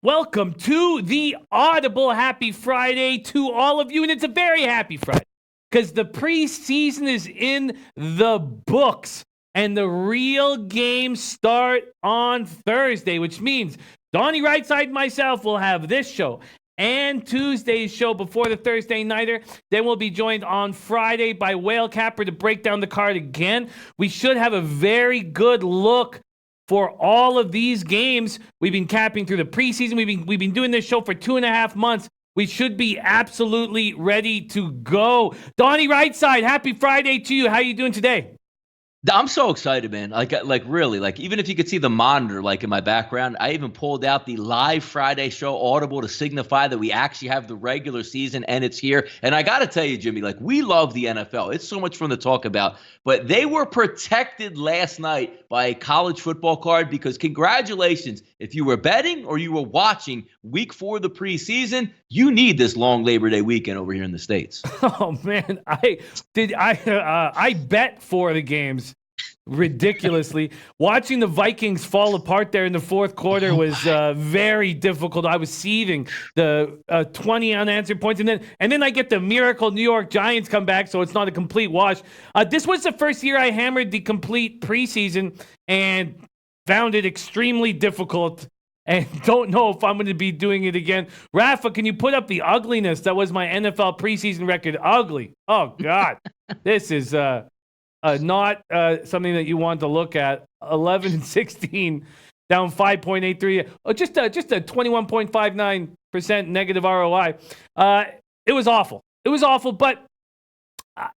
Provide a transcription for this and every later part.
Welcome to the Audible. Happy Friday to all of you, and it's a very happy Friday because the preseason is in the books, and the real games start on Thursday, which means Donnie RightSide and myself will have this show and Tuesday's show before the Thursday nighter. Then we'll be joined on Friday by Whale Capper to break down the card again. We should have a very good look for all of these games. We've been capping through the preseason. We've been doing this show for 2.5 months. We should be absolutely ready to go. Donnie RightSide, happy Friday to you. How are you doing today? I'm so excited, man. Like really, like even if you could see the monitor, like in my background, I even pulled out the live Friday show Audible to signify that we actually have the regular season and it's here. And I got to tell you, Jimmy, like we love the NFL. It's so much fun to talk about, but they were protected last night by a college football card because congratulations. If you were betting or you were watching week 4 of the preseason, you need this long Labor Day weekend over here in the States. Oh man, I bet for the games ridiculously. Watching the Vikings fall apart there in the fourth quarter was very difficult. I was seething. The 20 unanswered points, and then I get the miracle New York Giants come back, so it's not a complete wash. This was the first year I hammered the complete preseason and found it extremely difficult. And don't know if I'm going to be doing it again. Rafa, can you put up the ugliness? That was my NFL preseason record. Ugly. Oh, God. This is not something that you want to look at. 11-16, down 5.83. Just a 21.59% negative ROI. It was awful. It was awful, but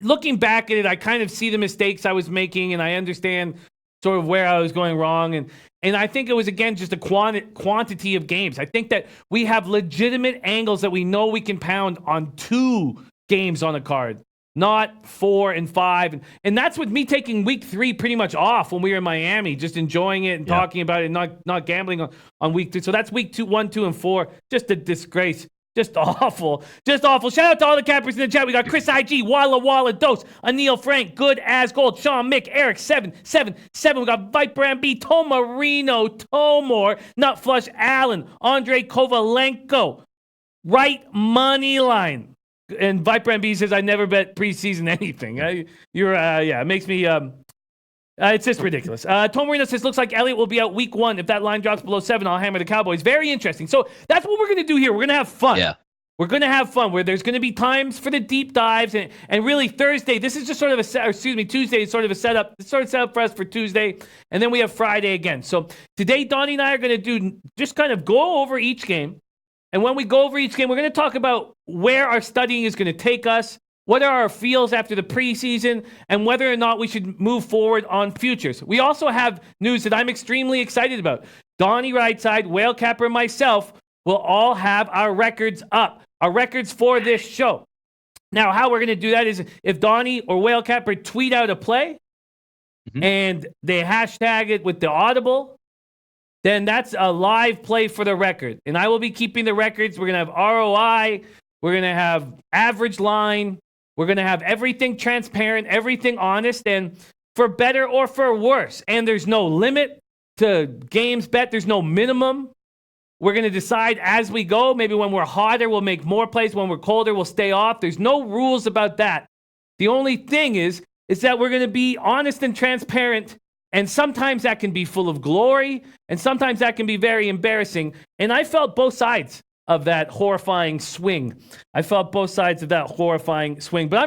looking back at it, I kind of see the mistakes I was making, and I understand sort of where I was going wrong. And I think it was, again, just a quantity of games. I think that we have legitimate angles that we know we can pound on 2 games on a card, not 4 and 5. And that's with me taking week 3 pretty much off when we were in Miami, just enjoying it and talking about it and not gambling on week 2. So that's week 2, 1, 2, and 4. Just a disgrace. Just awful. Just awful. Shout out to all the cappers in the chat. We got Chris IG, Walla Dose, Anil Frank, Good As Gold, Sean Mick, Eric 777. We got Viper MB, Tomarino, Tomor, Nut Flush Allen, Andre Kovalenko, Right Money Line. And Viper MB says, I never bet preseason anything. It makes me, it's just ridiculous. Tom Marino says, looks like Elliott will be out week 1. If that line drops below 7, I'll hammer the Cowboys. Very interesting. So that's what we're going to do here. We're going to have fun. Yeah. We're going to have fun where there's going to be times for the deep dives. And really Thursday, this is just sort of Tuesday is sort of a setup. It's sort of set up for us for Tuesday. And then we have Friday again. So today, Donnie and I are going to just kind of go over each game. And when we go over each game, we're going to talk about where our studying is going to take us, what are our feels after the preseason, and whether or not we should move forward on futures. We also have news that I'm extremely excited about. Donnie RightSide, Whale Capper, and myself will all have our records up, our records for this show. Now, how we're going to do that is if Donnie or Whale Capper tweet out a play and they hashtag it with the Audible, then that's a live play for the record. And I will be keeping the records. We're going to have ROI. We're going to have average line. We're going to have everything transparent, everything honest, and for better or for worse. And there's no limit to games bet. There's no minimum. We're going to decide as we go. Maybe when we're hotter, we'll make more plays. When we're colder, we'll stay off. There's no rules about that. The only thing is that we're going to be honest and transparent. And sometimes that can be full of glory, and sometimes that can be very embarrassing. And I felt both sides of that horrifying swing. But I'm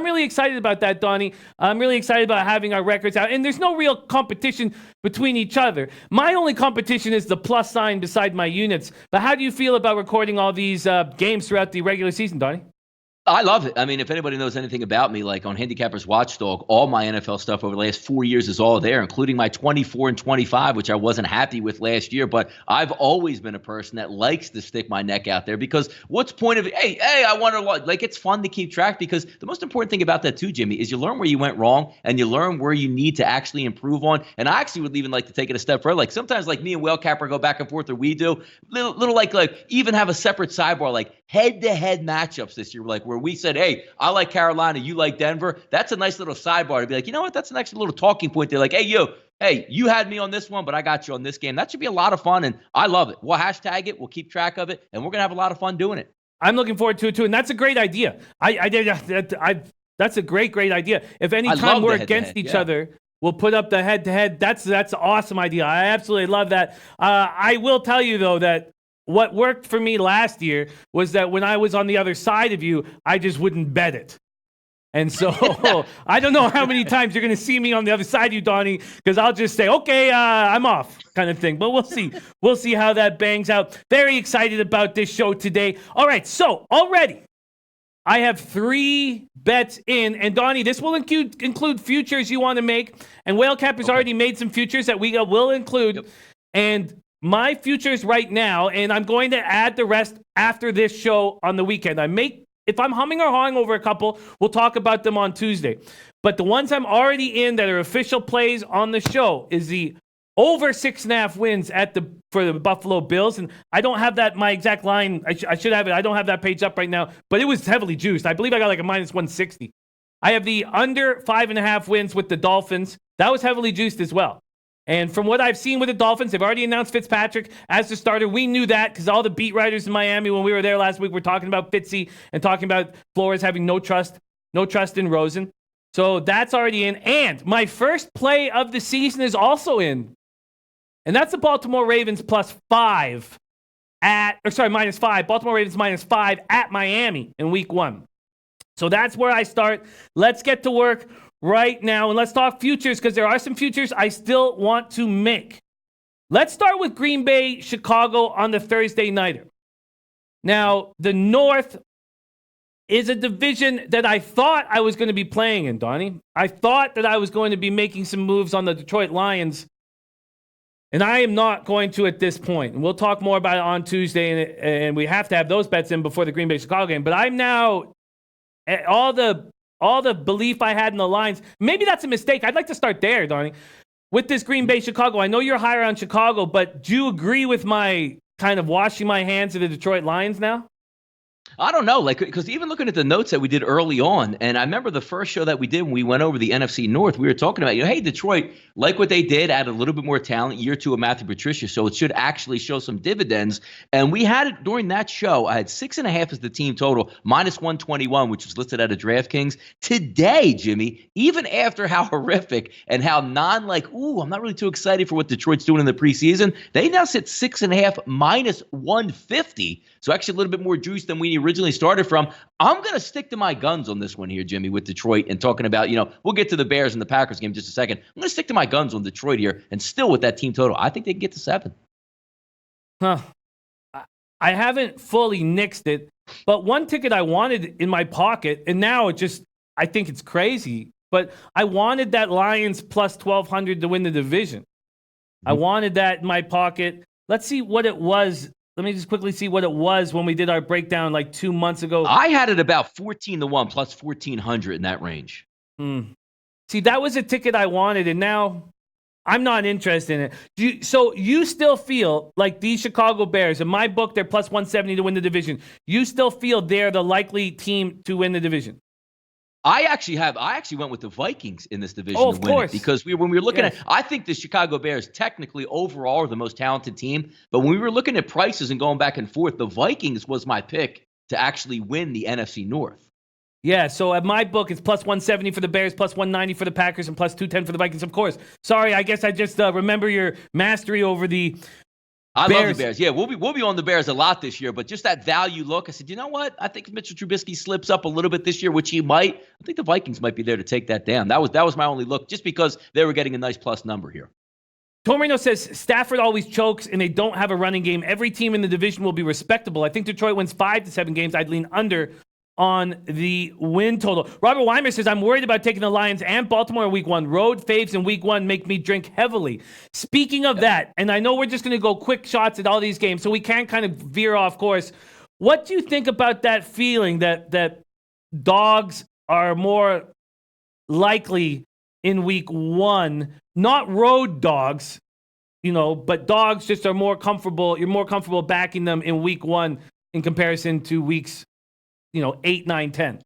really excited about that, Donnie. I'm really excited about having our records out. And there's no real competition between each other. My only competition is the plus sign beside my units. But how do you feel about recording all these games throughout the regular season, Donnie? I love it. I mean, if anybody knows anything about me, like on Handicapper's Watchdog, all my NFL stuff over the last 4 years is all there, including my 24 and 25, which I wasn't happy with last year. But I've always been a person that likes to stick my neck out there because what's point of it? Hey, I wonder what, like, it's fun to keep track because the most important thing about that too, Jimmy, is you learn where you went wrong and you learn where you need to actually improve on. And I actually would even like to take it a step further. Like sometimes like me and Whale Capper go back and forth, or we do little like even have a separate sidebar, like head-to-head matchups this year, like where we said, hey, I like Carolina, you like Denver. That's a nice little sidebar to be like, you know what? That's an extra little talking point. They're like, hey, you had me on this one, but I got you on this game. That should be a lot of fun, and I love it. We'll hashtag it. We'll keep track of it, and we're going to have a lot of fun doing it. I'm looking forward to it, too, and that's a great idea. That's a great idea. If any time we're against each other, we'll put up the head-to-head. That's an awesome idea. I absolutely love that. I will tell you, though, that what worked for me last year was that when I was on the other side of you, I just wouldn't bet it. And so I don't know how many times you're going to see me on the other side of you, Donnie, because I'll just say, okay, I'm off kind of thing. But we'll see. We'll see how that bangs out. Very excited about this show today. All right, so already I have 3 bets in. And, Donnie, this will include futures you want to make. And Whale Cap has already made some futures that we will include. Yep. And my futures right now, and I'm going to add the rest after this show on the weekend. If I'm humming or hawing over a couple, we'll talk about them on Tuesday. But the ones I'm already in that are official plays on the show is the over 6.5 wins for the Buffalo Bills. And I don't have that, my exact line. I should have it. I don't have that page up right now, but it was heavily juiced. I believe I got like a minus 160. I have the under 5.5 wins with the Dolphins. That was heavily juiced as well. And from what I've seen with the Dolphins, they've already announced Fitzpatrick as the starter. We knew that because all the beat writers in Miami, when we were there last week, were talking about Fitzy and talking about Flores having no trust in Rosen. So that's already in. And my first play of the season is also in. And that's the Baltimore Ravens -5. Baltimore Ravens -5 at Miami in week 1. So that's where I start. Let's get to work right now, and let's talk futures because there are some futures I still want to make. Let's start with Green Bay, Chicago on the Thursday nighter. Now, the North is a division that I thought I was going to be playing in, Donnie. I thought that I was going to be making some moves on the Detroit Lions, and I am not going to at this point. And we'll talk more about it on Tuesday, and we have to have those bets in before the Green Bay, Chicago game. But I'm now all the belief I had in the lines, maybe that's a mistake. I'd like to start there, Donnie. With this Green Bay, Chicago, I know you're higher on Chicago, but do you agree with my kind of washing my hands of the Detroit Lions now? I don't know, because even looking at the notes that we did early on, and I remember the first show that we did when we went over the NFC North, we were talking about, hey, Detroit, like what they did, add a little bit more talent, year 2 of Matthew Patricia, so it should actually show some dividends. And we had it during that show. I had 6.5 as the team total, -121, which was listed at a DraftKings. Today, Jimmy, even after how horrific and how I'm not really too excited for what Detroit's doing in the preseason, they now sit 6.5 -150. So actually a little bit more juice than we originally started from. I'm going to stick to my guns on this one here, Jimmy, with Detroit and talking about, we'll get to the Bears and the Packers game in just a second. I'm going to stick to my guns on Detroit here and still with that team total. I think they can get to 7. Huh. I haven't fully nixed it, but one ticket I wanted in my pocket, and now I think it's crazy, but I wanted that Lions plus 1,200 to win the division. Mm-hmm. I wanted that in my pocket. Let's see what it was. Let me just quickly see what it was when we did our breakdown like 2 months ago. I had it about 14-1 plus 1,400 in that range. See, that was a ticket I wanted, and now I'm not interested in it. So you still feel like these Chicago Bears, in my book, they're plus 170 to win the division. You still feel they're the likely team to win the division? I actually went with the Vikings in this division to win course. It because when we were looking at, I think the Chicago Bears technically overall are the most talented team. But when we were looking at prices and going back and forth, the Vikings was my pick to actually win the NFC North. Yeah, so at my book, it's plus 170 for the Bears, plus 190 for the Packers, and plus 210 for the Vikings, of course. Sorry, I guess I just remember your mastery over the I love the Bears. Yeah, we'll be on the Bears a lot this year, but just that value look, I said, you know what? I think if Mitchell Trubisky slips up a little bit this year, which he might, I think the Vikings might be there to take that down. That was my only look, just because they were getting a nice plus number here. Torino says Stafford always chokes and they don't have a running game. Every team in the division will be respectable. I think Detroit wins 5 to 7 games. I'd lean under on the win total. Robert Weimer says, I'm worried about taking the Lions and Baltimore in week 1. Road faves in week 1 make me drink heavily. Speaking of that, and I know we're just going to go quick shots at all these games, so we can kind of veer off course. What do you think about that feeling that dogs are more likely in week 1, not road dogs, but dogs just are more comfortable. You're more comfortable backing them in week 1 in comparison to weeks 8, 9, 10.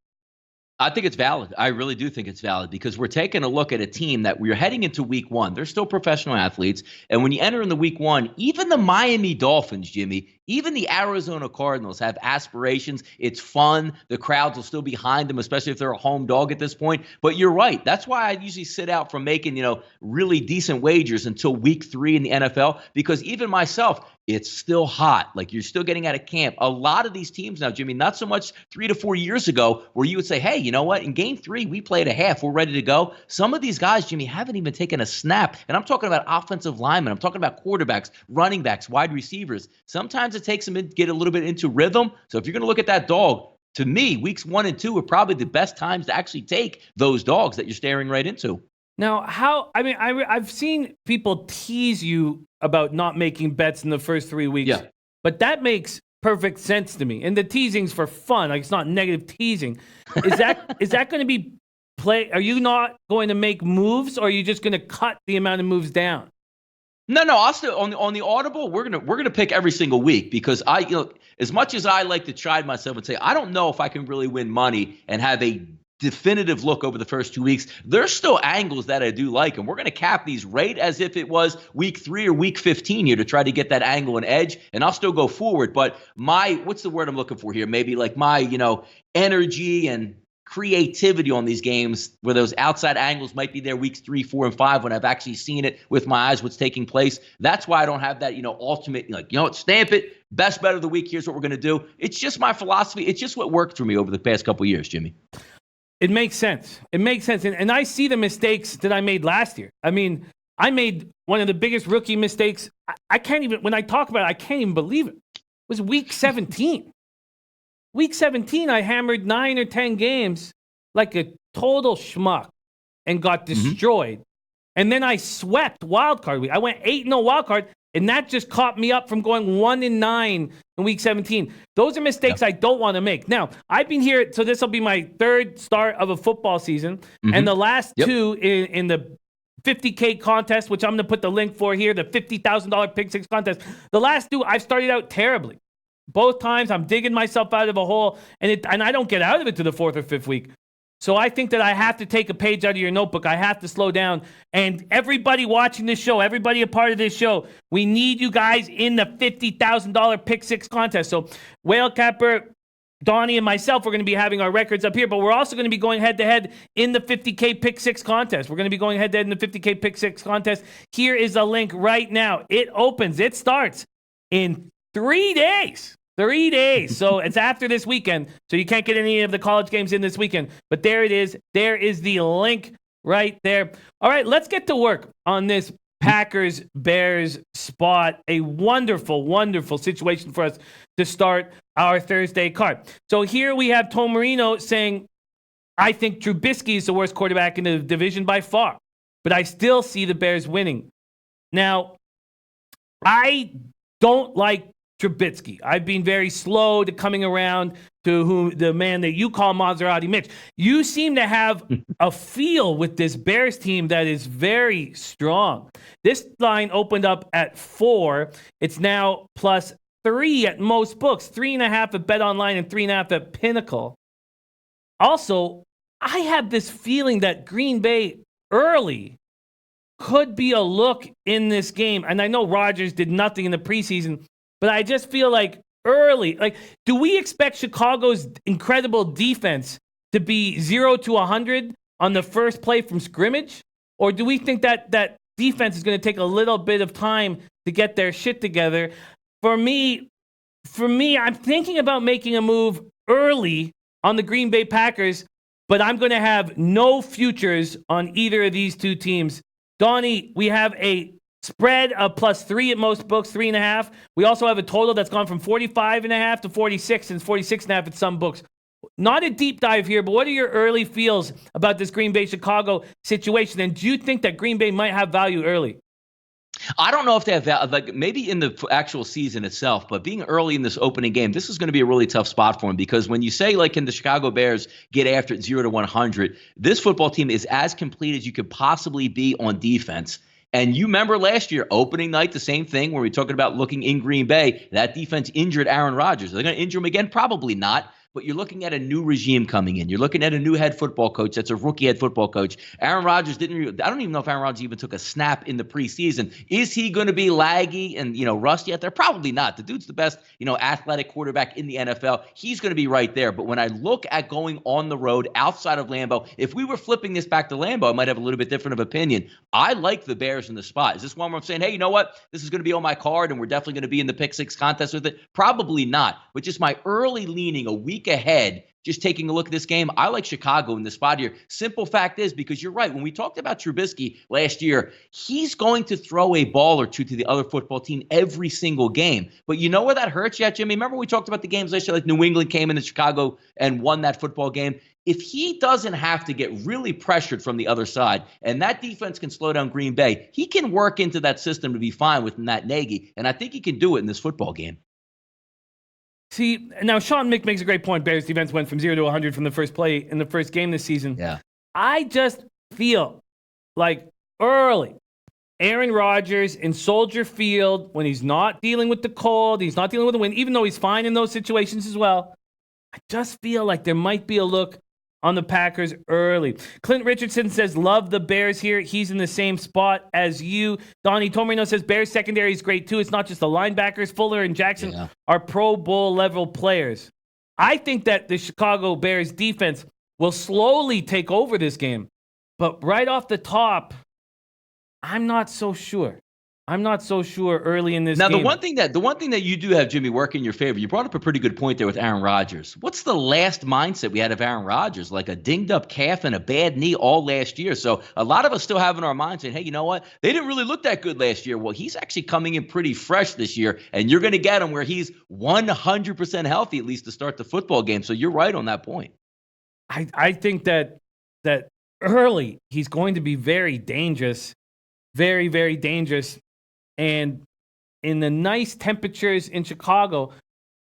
I think it's valid. I really do think it's valid because we're taking a look at a team that we're heading into week one. They're still professional athletes. And when you enter in the week one, even the Miami Dolphins, Jimmy, even the Arizona Cardinals have aspirations. It's fun. The crowds will still be behind them, especially if they're a home dog at this point. But you're right. That's why I usually sit out from making, really decent wagers until week 3 in the NFL, because even myself, it's still hot. Like, you're still getting out of camp. A lot of these teams now, Jimmy, not so much 3 to 4 years ago where you would say, hey, you know what? In game 3, we played a half. We're ready to go. Some of these guys, Jimmy, haven't even taken a snap. And I'm talking about offensive linemen. I'm talking about quarterbacks, running backs, wide receivers. Sometimes it takes them to get a little bit into rhythm. So if you're going to look at that dog, to me, weeks 1 and 2 are probably the best times to actually take those dogs that you're staring right into. Now, I've seen people tease you about not making bets in the first 3 weeks. Yeah. But that makes perfect sense to me. And the teasing's for fun. Like, it's not negative teasing. Is that going to be play? Are you not going to make moves, or are you just going to cut the amount of moves down? No, I'll still on the Audible. We're gonna pick every single week because as much as I like to chide myself and say I don't know if I can really win money and have a definitive look over the first 2 weeks, there's still angles that I do like, and we're going to cap these right as if it was week 3 or week 15 here to try to get that angle and edge, and I'll still go forward. But what's the word I'm looking for here? Maybe like my energy and creativity on these games where those outside angles might be there weeks 3, 4, and 5 when I've actually seen it with my eyes what's taking place. That's why I don't have that ultimate stamp it, best bet of the week, here's what we're going to do. It's just my philosophy. It's just what worked for me over the past couple of years, Jimmy. It makes sense. And I see the mistakes that I made last year. I mean, I made one of the biggest rookie mistakes. I can't even, when I talk about it, I can't even believe it. It was week 17. Week 17, I hammered 9 or 10 games like a total schmuck and got destroyed. And then I swept wild card week. I went 8-0 wild card, and that just caught me up from going 1-9 in week 17. Those are mistakes I don't want to make. Now, I've been here, so this will be my 3rd start of a football season, and the last 2 in the $50K contest, which I'm going to put the link for here, the $50,000 Pick 6 contest. The last 2, I've started out terribly. Both times I'm digging myself out of a hole, and I don't get out of it to the 4th or 5th week. So I think that I have to take a page out of your notebook. I have to slow down. And everybody watching this show, everybody a part of this show, we need you guys in the $50,000 Pick 6 contest. So Whale Capper, Donnie, and myself, we're going to be having our records up here, but we're also going to be going head-to-head in the $50K Pick 6 contest. We're going to be going head-to-head in the $50K Pick 6 contest. Here is a link right now. It starts in 3 days. 3 days. So it's after this weekend. So you can't get any of the college games in this weekend. But there it is. There is the link right there. All right, let's get to work on this Packers-Bears spot. A wonderful, wonderful situation for us to start our Thursday card. So here we have Tom Marino saying, I think Trubisky is the worst quarterback in the division by far. But I still see the Bears winning. Now, I don't like Trubisky. I've been very slow to coming around to the man that you call Maserati Mitch. You seem to have a feel with this Bears team that is very strong. This line opened up at 4. It's now +3 at most books, 3.5 at Bet Online and 3.5 at Pinnacle. Also, I have this feeling that Green Bay early could be a look in this game. And I know Rodgers did nothing in the preseason, but I just feel like early, do we expect Chicago's incredible defense to be 0 to 100 on the first play from scrimmage? Or do we think that defense is going to take a little bit of time to get their shit together? For me, I'm thinking about making a move early on the Green Bay Packers, but I'm going to have no futures on either of these two teams. Donnie, we have a spread of +3 at most books, 3.5. We also have a total that's gone from 45.5 to 46 and 46.5 at some books. Not a deep dive here, but what are your early feels about this Green Bay-Chicago situation? And do you think that Green Bay might have value early? I don't know if they have value, maybe in the actual season itself, but being early in this opening game, this is going to be a really tough spot for them because when you say, can the Chicago Bears get after it 0 to 100, this football team is as complete as you could possibly be on defense. And you remember last year, opening night, the same thing where we're talking about looking in Green Bay. That defense injured Aaron Rodgers. Are they going to injure him again? Probably not. but you're looking at a new regime coming in. You're looking at a new head football coach. That's a rookie head football coach. Aaron Rodgers I don't even know if Aaron Rodgers even took a snap in the preseason. Is he going to be laggy and, rusty out there? Probably not. The dude's the best, athletic quarterback in the NFL. He's going to be right there. But when I look at going on the road outside of Lambeau, if we were flipping this back to Lambeau, I might have a little bit different of opinion. I like the Bears in the spot. Is this one where I'm saying, hey, you know what? This is going to be on my card and we're definitely going to be in the pick six contest with it? Probably not. But just my early leaning a week ahead, just taking a look at this game, I like Chicago in the spot here. Simple fact is, because you're right, when we talked about Trubisky last year, he's going to throw a ball or two to the other football team every single game. But you know where that hurts yet, Jimmy? Remember we talked about the games last year, like New England came into Chicago and won that football game? If he doesn't have to get really pressured from the other side, and that defense can slow down Green Bay, he can work into that system to be fine with Matt Nagy, and I think he can do it in this football game. See, now Sean Mick makes a great point. Bears defense went from 0 to 100 from the first play in the first game this season. Yeah. I just feel like early Aaron Rodgers in Soldier Field, when he's not dealing with the cold, he's not dealing with the wind, even though he's fine in those situations as well, I just feel like there might be a look on the Packers early. Clint Richardson says, love the Bears here. He's in the same spot as you. Donnie Tomarino says, Bears secondary is great too. It's not just the linebackers. Fuller and Jackson are Pro Bowl level players. I think that the Chicago Bears defense will slowly take over this game. But right off the top, I'm not so sure. I'm not so sure early in this game. Now, the one thing that you do have, Jimmy, work in your favor, you brought up a pretty good point there with Aaron Rodgers. What's the last mindset we had of Aaron Rodgers? Like a dinged up calf and a bad knee all last year. So a lot of us still have in our minds saying, hey, you know what? They didn't really look that good last year. Well, he's actually coming in pretty fresh this year, and you're going to get him where he's 100% healthy, at least to start the football game. So you're right on that point. I think that early he's going to be very dangerous, very, very dangerous. And in the nice temperatures in Chicago,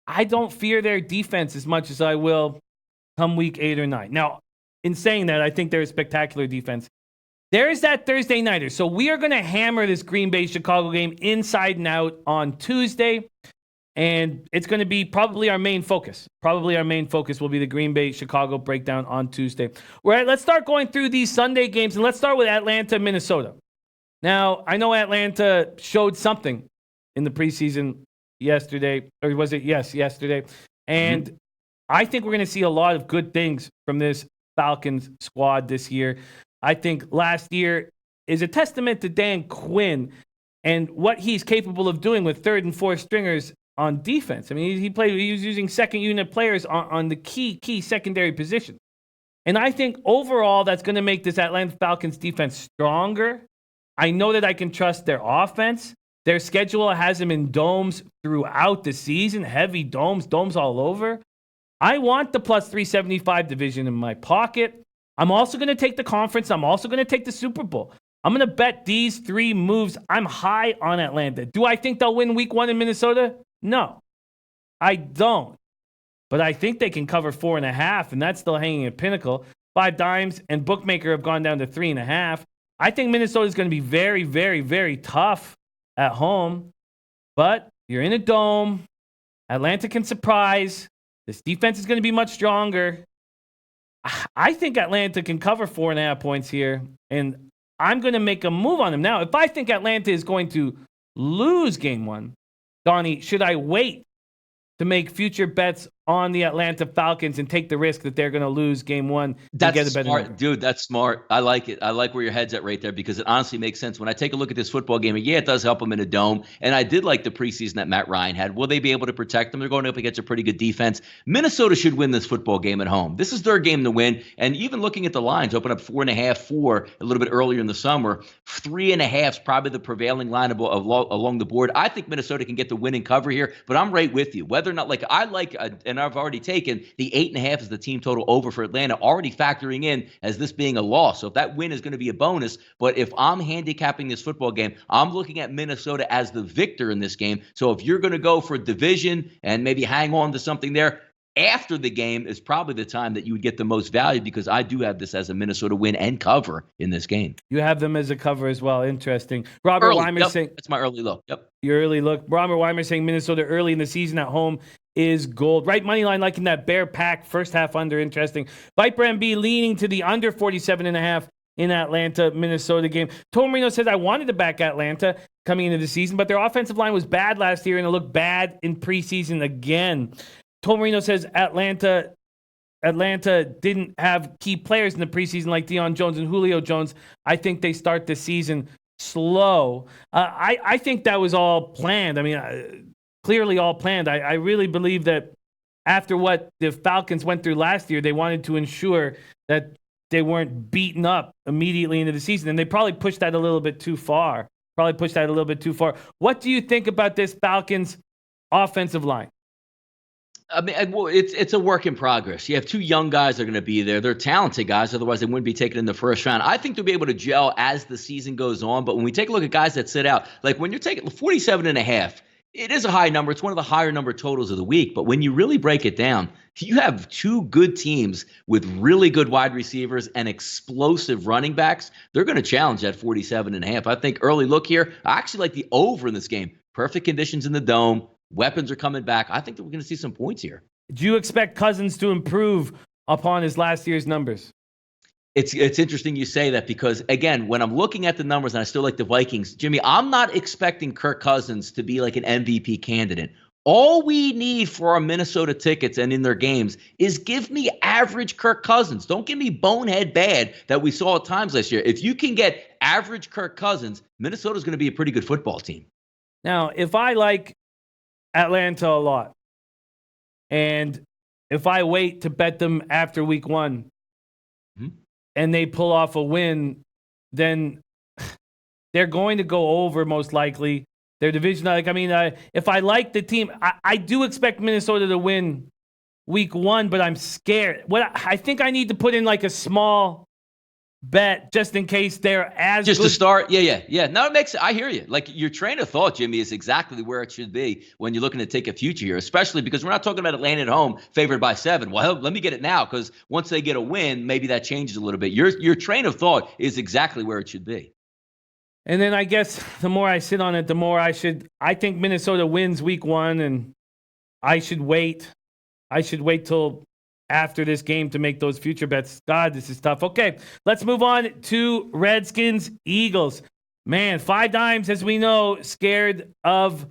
I don't fear their defense as much as I will come week 8 or 9. Now, in saying that, I think they're a spectacular defense. There is that Thursday nighter. So we are going to hammer this Green Bay-Chicago game inside and out on Tuesday. And it's going to be probably our main focus. Probably our main focus will be the Green Bay-Chicago breakdown on Tuesday. All right, let's start going through these Sunday games. And let's start with Atlanta, Minnesota. Now, I know Atlanta showed something in the preseason yesterday, or was it? Yes, yesterday. And I think we're going to see a lot of good things from this Falcons squad this year. I think last year is a testament to Dan Quinn and what he's capable of doing with third and fourth stringers on defense. I mean, he was using second unit players on the key secondary position. And I think overall that's going to make this Atlanta Falcons defense stronger. I know that I can trust their offense. Their schedule has them in domes throughout the season, heavy domes all over. I want the plus 375 division in my pocket. I'm also going to take the conference. I'm also going to take the Super Bowl. I'm going to bet these 3 moves. I'm high on Atlanta. Do I think they'll win week 1 in Minnesota? No, I don't. But I think they can cover 4.5, and that's still hanging at pinnacle. 5 dimes and Bookmaker have gone down to 3.5. I think Minnesota is going to be very, very, very tough at home. But you're in a dome. Atlanta can surprise. This defense is going to be much stronger. I think Atlanta can cover 4.5 points here. And I'm going to make a move on them. Now, if I think Atlanta is going to lose game 1, Donnie, should I wait to make future bets on the Atlanta Falcons and take the risk that they're going to lose game 1? That's smart, dude. That's smart. I like it. I like where your head's at right there because it honestly makes sense. When I take a look at this football game, yeah, it does help them in a dome. And I did like the preseason that Matt Ryan had. Will they be able to protect them? They're going up against a pretty good defense. Minnesota should win this football game at home. This is their game to win. And even looking at the lines, open up 4.5, 4 a little bit earlier in the summer. 3.5 is probably the prevailing line along the board. I think Minnesota can get the winning cover here, but I'm right with you. Whether or not, and I've already taken the 8.5 as the team total over for Atlanta, already factoring in as this being a loss. So if that win is going to be a bonus, but if I'm handicapping this football game, I'm looking at Minnesota as the victor in this game. So if you're going to go for division and maybe hang on to something there, after the game is probably the time that you would get the most value because I do have this as a Minnesota win and cover in this game. You have them as a cover as well. Interesting. Robert Weimer saying that's my early look. Yep. Your early look. Robert Weimer saying Minnesota early in the season at home is gold. Right money line liking that Bear Pack first half under. Interesting. Viper MB leaning to the under 47.5 in Atlanta, Minnesota game. Tom Marino says, I wanted to back Atlanta coming into the season, but their offensive line was bad last year and it looked bad in preseason again. Tom Marino says Atlanta didn't have key players in the preseason like Deion Jones and Julio Jones. I think they start the season slow. I think that was all planned. I mean, clearly all planned. I really believe that after what the Falcons went through last year, they wanted to ensure that they weren't beaten up immediately into the season. And they probably pushed that a little bit too far. What do you think about this Falcons offensive line? I mean, well, it's a work in progress. You have two young guys that are going to be there. They're talented guys. Otherwise, they wouldn't be taken in the first round. I think they'll be able to gel as the season goes on. But when we take a look at guys that sit out, like when you're taking 47.5, it is a high number. It's one of the higher number totals of the week. But when you really break it down, you have two good teams with really good wide receivers and explosive running backs. They're going to challenge that 47.5. I think early look here, I actually like the over in this game. Perfect conditions in the dome. Weapons are coming back. I think that we're going to see some points here. Do you expect Cousins to improve upon his last year's numbers? It's interesting you say that because, again, when I'm looking at the numbers and I still like the Vikings, Jimmy, I'm not expecting Kirk Cousins to be like an MVP candidate. All we need for our Minnesota tickets and in their games is give me average Kirk Cousins. Don't give me bonehead bad that we saw at times last year. If you can get average Kirk Cousins, Minnesota's going to be a pretty good football team. Now, if I like Atlanta a lot, and if I wait to bet them after week one, and they pull off a win, then they're going to go over most likely. Their division, if I like the team, I do expect Minnesota to win week one, but I'm scared. I think I need to put in like a small bet just in case they're as just good. To start. Yeah. No, it makes I hear you. Like your train of thought, Jimmy, is exactly where it should be when you're looking to take a future here, especially because we're not talking about Atlanta at home favored by 7. Well, let me get it now because once they get a win, maybe that changes a little bit. Your train of thought is exactly where it should be. And then I guess the more I sit on it, the more I think Minnesota wins week one, and I should wait. Till after this game to make those future bets. God, this is tough. Okay, let's move on to Redskins, Eagles. Man, 5 dimes, as we know, scared of,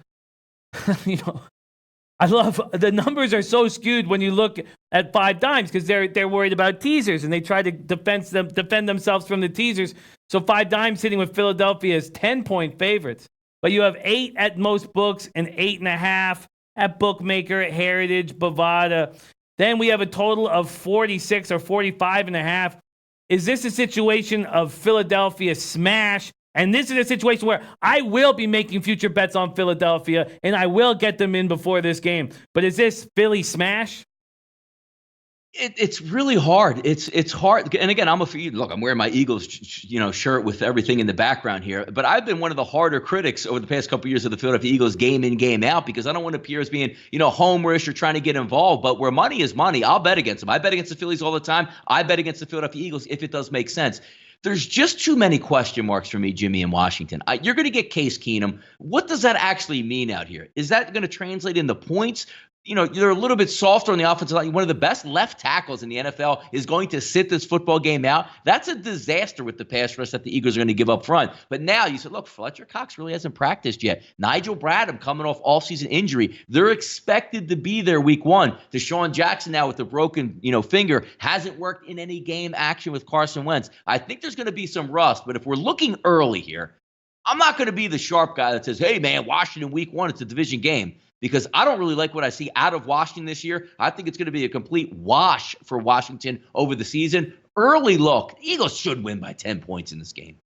I love, the numbers are so skewed when you look at 5 dimes because they're worried about teasers and they try to defend themselves from the teasers. So 5 dimes sitting with Philadelphia as 10-point favorites. But you have 8 at most books and 8.5 at Bookmaker, Heritage, Bovada. Then we have a total of 46 or 45.5. Is this a situation of Philadelphia smash? And this is a situation where I will be making future bets on Philadelphia, and I will get them in before this game. But is this Philly smash? It's really hard. It's hard. And again, I'm wearing my Eagles, shirt with everything in the background here. But I've been one of the harder critics over the past couple of years of the Philadelphia Eagles game in, game out, because I don't want to appear as being, homerish or trying to get involved. But where money is money, I'll bet against them. I bet against the Phillies all the time. I bet against the Philadelphia Eagles if it does make sense. There's just too many question marks for me, Jimmy, in Washington. You're going to get Case Keenum. What does that actually mean out here? Is that going to translate into points? You're a little bit softer on the offensive line. One of the best left tackles in the NFL is going to sit this football game out. That's a disaster with the pass rush that the Eagles are going to give up front. But now you said, look, Fletcher Cox really hasn't practiced yet. Nigel Bradham coming off offseason injury. They're expected to be there week one. Deshaun Jackson now with the broken, finger hasn't worked in any game action with Carson Wentz. I think there's going to be some rust. But if we're looking early here, I'm not going to be the sharp guy that says, hey, man, Washington week one, it's a division game. Because I don't really like what I see out of Washington this year. I think it's going to be a complete wash for Washington over the season. Early look, Eagles should win by 10 points in this game.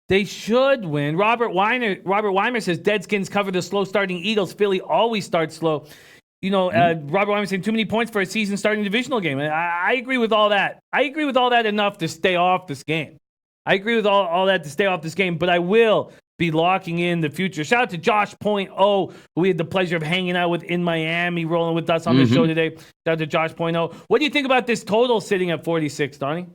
They should win. Robert Weimer says, Deadskins cover the slow-starting Eagles. Philly always starts slow. Robert Weimer saying too many points for a season-starting divisional game. I agree with all that. I agree with all that enough to stay off this game. But I will be locking in the future. Shout out to Josh Point O, who we had the pleasure of hanging out with in Miami, rolling with us on the show today. Shout out to Josh Point O. What do you think about this total sitting at 46, Donnie?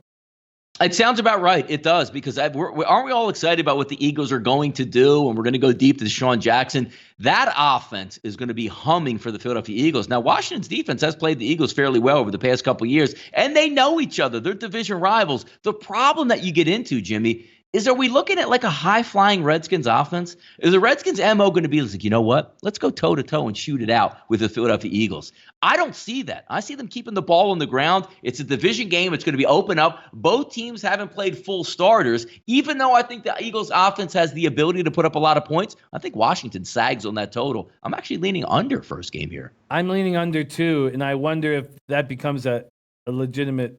It sounds about right. It does, because aren't we all excited about what the Eagles are going to do? And we're going to go deep to Deshaun Jackson. That offense is going to be humming for the Philadelphia Eagles. Now, Washington's defense has played the Eagles fairly well over the past couple of years, and they know each other. They're division rivals. The problem that you get into, Jimmy, is are we looking at like a high-flying Redskins offense? Is the Redskins' MO going to be like, you know what? Let's go toe-to-toe and shoot it out with the Philadelphia Eagles. I don't see that. I see them keeping the ball on the ground. It's a division game. It's going to be open up. Both teams haven't played full starters. Even though I think the Eagles' offense has the ability to put up a lot of points, I think Washington sags on that total. I'm actually leaning under first game here. I'm leaning under too, and I wonder if that becomes a legitimate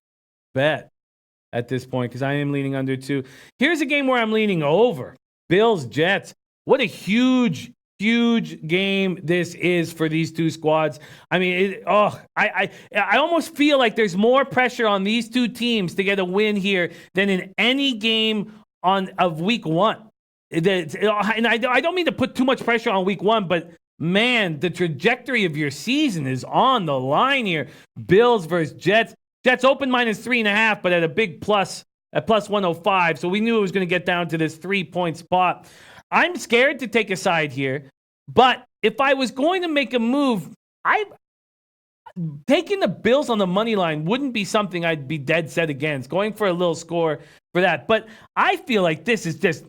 bet at this point, because I am leaning under too. Here's a game where I'm leaning over. Bills-Jets. What a huge game this is for these two squads. I mean, I almost feel like there's more pressure on these two teams to get a win here than in any game of week one. And I don't mean to put too much pressure on week one, but man, the trajectory of your season is on the line here. Bills versus Jets. Jets open -3.5, but at a big plus at plus 105. So we knew it was going to get down to this 3-point spot. I'm scared to take a side here, but if I was going to make a move, taking the Bills on the money line wouldn't be something I'd be dead set against, going for a little score for that. But I feel like this is just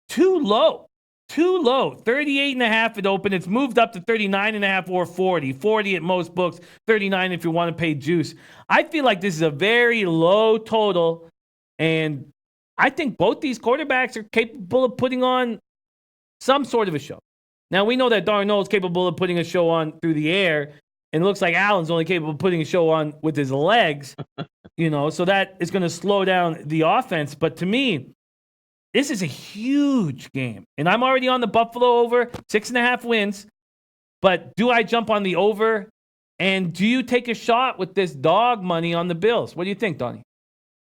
too low. 38.5 it opened. It's moved up to 39.5 or 40. 40 at most books, 39 if you want to pay juice. I feel like this is a very low total, and I think both these quarterbacks are capable of putting on some sort of a show. Now, we know that Darnold's capable of putting a show on through the air, and it looks like Allen's only capable of putting a show on with his legs, so that is going to slow down the offense. But to me, this is a huge game, and I'm already on the Buffalo over, 6.5 wins. But do I jump on the over, and do you take a shot with this dog money on the Bills? What do you think, Donnie?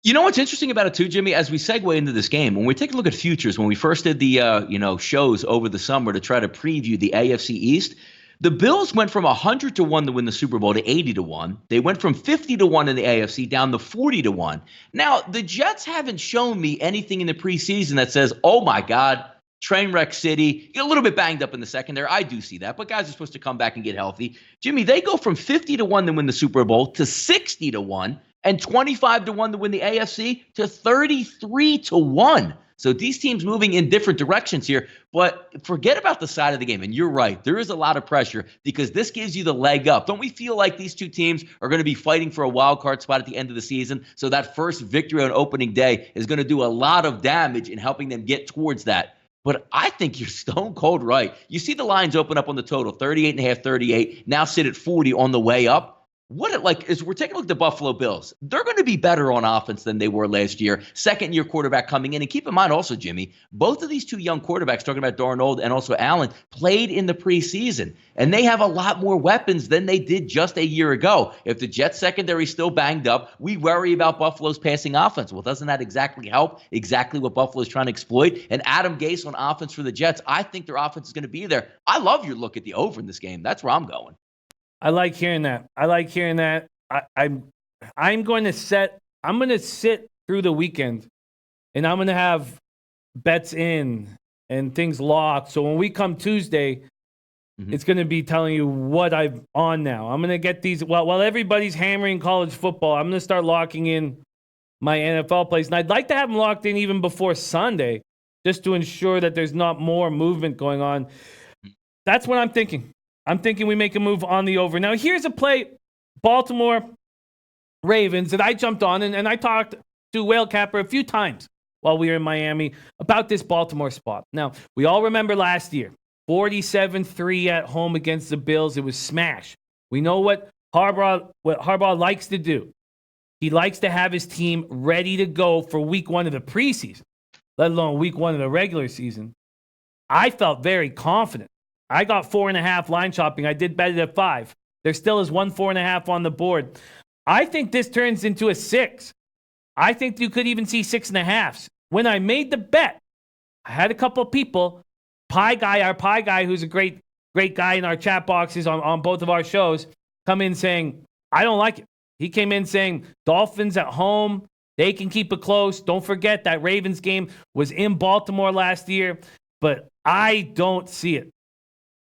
You know what's interesting about it too, Jimmy, as we segue into this game, when we take a look at futures, when we first did the shows over the summer to try to preview the AFC East, the Bills went from 100 to 1 to win the Super Bowl to 80 to 1. They went from 50 to 1 in the AFC down to 40 to 1. Now, the Jets haven't shown me anything in the preseason that says, oh my God, train wreck city, a little bit banged up in the secondary. I do see that, but guys are supposed to come back and get healthy. Jimmy, they go from 50 to 1 to win the Super Bowl to 60 to 1 and 25 to 1 to win the AFC to 33 to 1. So these teams moving in different directions here, but forget about the side of the game. And you're right. There is a lot of pressure because this gives you the leg up. Don't we feel like these two teams are going to be fighting for a wild card spot at the end of the season? So that first victory on opening day is going to do a lot of damage in helping them get towards that. But I think you're stone cold right. You see the lines open up on the total, 38.5, 38, now sit at 40 on the way up. What it like is we're taking a look at the Buffalo Bills. They're going to be better on offense than they were last year. Second-year quarterback coming in. And keep in mind also, Jimmy, both of these two young quarterbacks, talking about Darnold and also Allen, played in the preseason. And they have a lot more weapons than they did just a year ago. If the Jets secondary is still banged up, we worry about Buffalo's passing offense. Well, doesn't that exactly help? Exactly what Buffalo's trying to exploit. And Adam Gase on offense for the Jets, I think their offense is going to be there. I love your look at the over in this game. That's where I'm going. I like hearing that. I'm going to sit through the weekend, and I'm going to have bets in and things locked. So when we come Tuesday, it's going to be telling you what I'm on now. I'm going to get these while everybody's hammering college football. I'm going to start locking in my NFL plays, and I'd like to have them locked in even before Sunday, just to ensure that there's not more movement going on. That's what I'm thinking. I'm thinking we make a move on the over. Now, here's a play, Baltimore Ravens, that I jumped on, and I talked to Whale Capper a few times while we were in Miami about this Baltimore spot. Now, we all remember last year, 47-3 at home against the Bills. It was smash. We know what Harbaugh likes to do. He likes to have his team ready to go for week one of the preseason, let alone week one of the regular season. I felt very confident. I got 4.5 line shopping. I did bet it at 5. There still is 4.5 on the board. I think this turns into a 6. I think you could even see 6.5. When I made the bet, I had a couple of people, our Pie Guy, who's a great guy in our chat boxes on both of our shows, come in saying, I don't like it. He came in saying, Dolphins at home, They can keep it close. Don't forget that Ravens game was in Baltimore last year, but I don't see it.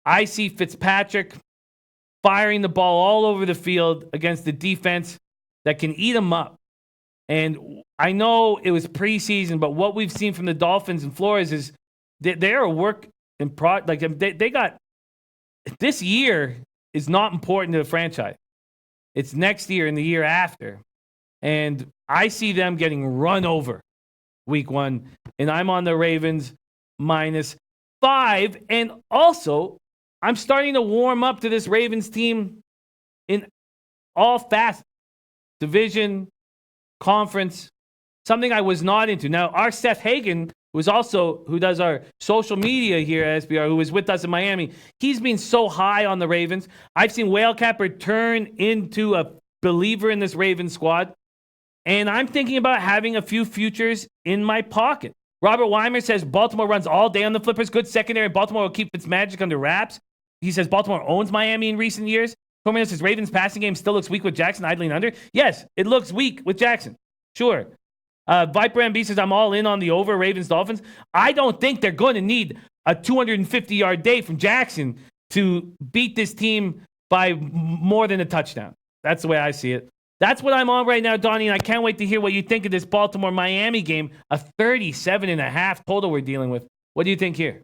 I see Fitzpatrick firing the ball all over the field against the defense that can eat them up. And I know it was preseason, but what we've seen from the Dolphins and Flores is they're a work in like they got this year is not important to the franchise. It's next year and the year after. And I see them getting run over week 1. And I'm on the Ravens -5. And also, I'm starting to warm up to this Ravens team in all facets. Division, conference, something I was not into. Now, our Seth Hagen, who does our social media here at SBR, who was with us in Miami, he's been so high on the Ravens. I've seen Whale Capper turn into a believer in this Ravens squad. And I'm thinking about having a few futures in my pocket. Robert Weimer says Baltimore runs all day on the Flippers. Good secondary. Baltimore will keep its magic under wraps. He says Baltimore owns Miami in recent years. Tormino says Ravens passing game still looks weak with Jackson idling under. Yes, it looks weak with Jackson. Sure. Viper MB says I'm all in on the over Ravens Dolphins. I don't think they're going to need a 250-yard day from Jackson to beat this team by more than a touchdown. That's the way I see it. That's what I'm on right now, Donnie, and I can't wait to hear what you think of this Baltimore-Miami game, a 37.5 total we're dealing with. What do you think here?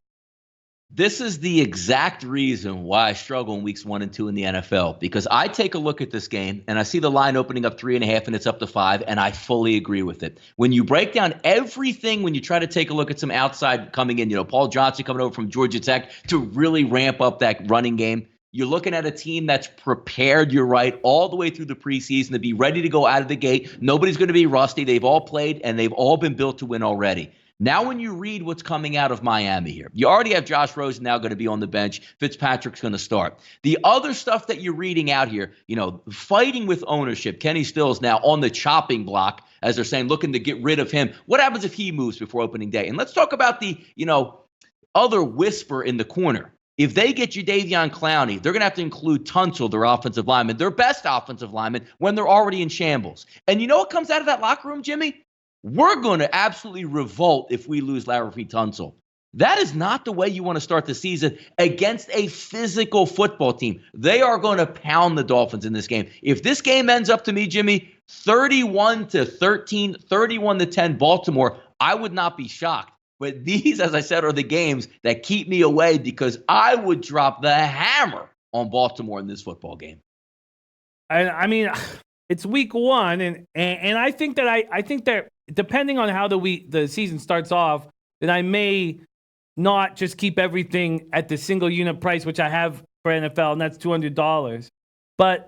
This is the exact reason why I struggle in weeks 1 and 2 in the NFL, because I take a look at this game and I see the line opening up 3.5 and it's up to 5, and I fully agree with it. When you break down everything, when you try to take a look at some outside coming in, Paul Johnson coming over from Georgia Tech to really ramp up that running game, you're looking at a team that's prepared, you're right, all the way through the preseason to be ready to go out of the gate. Nobody's going to be rusty. They've all played, and they've all been built to win already. Now when you read what's coming out of Miami here, you already have Josh Rosen now going to be on the bench. Fitzpatrick's going to start. The other stuff that you're reading out here, fighting with ownership. Kenny Stills now on the chopping block, as they're saying, looking to get rid of him. What happens if he moves before opening day? And let's talk about the, other whisper in the corner. If they get Jadeveon Clowney, they're going to have to include Tunsil, their offensive lineman, their best offensive lineman, when they're already in shambles. And you know what comes out of that locker room, Jimmy? We're going to absolutely revolt if we lose Larry Tunsil. That is not the way you want to start the season against a physical football team. They are going to pound the Dolphins in this game. If this game ends up, to me, Jimmy, 31-13, 31-10 Baltimore, I would not be shocked. But these, as I said, are the games that keep me away, because I would drop the hammer on Baltimore in this football game. I mean, it's week 1, and I think that depending on how the season starts off, that I may not just keep everything at the single unit price, which I have for NFL, and that's $200. But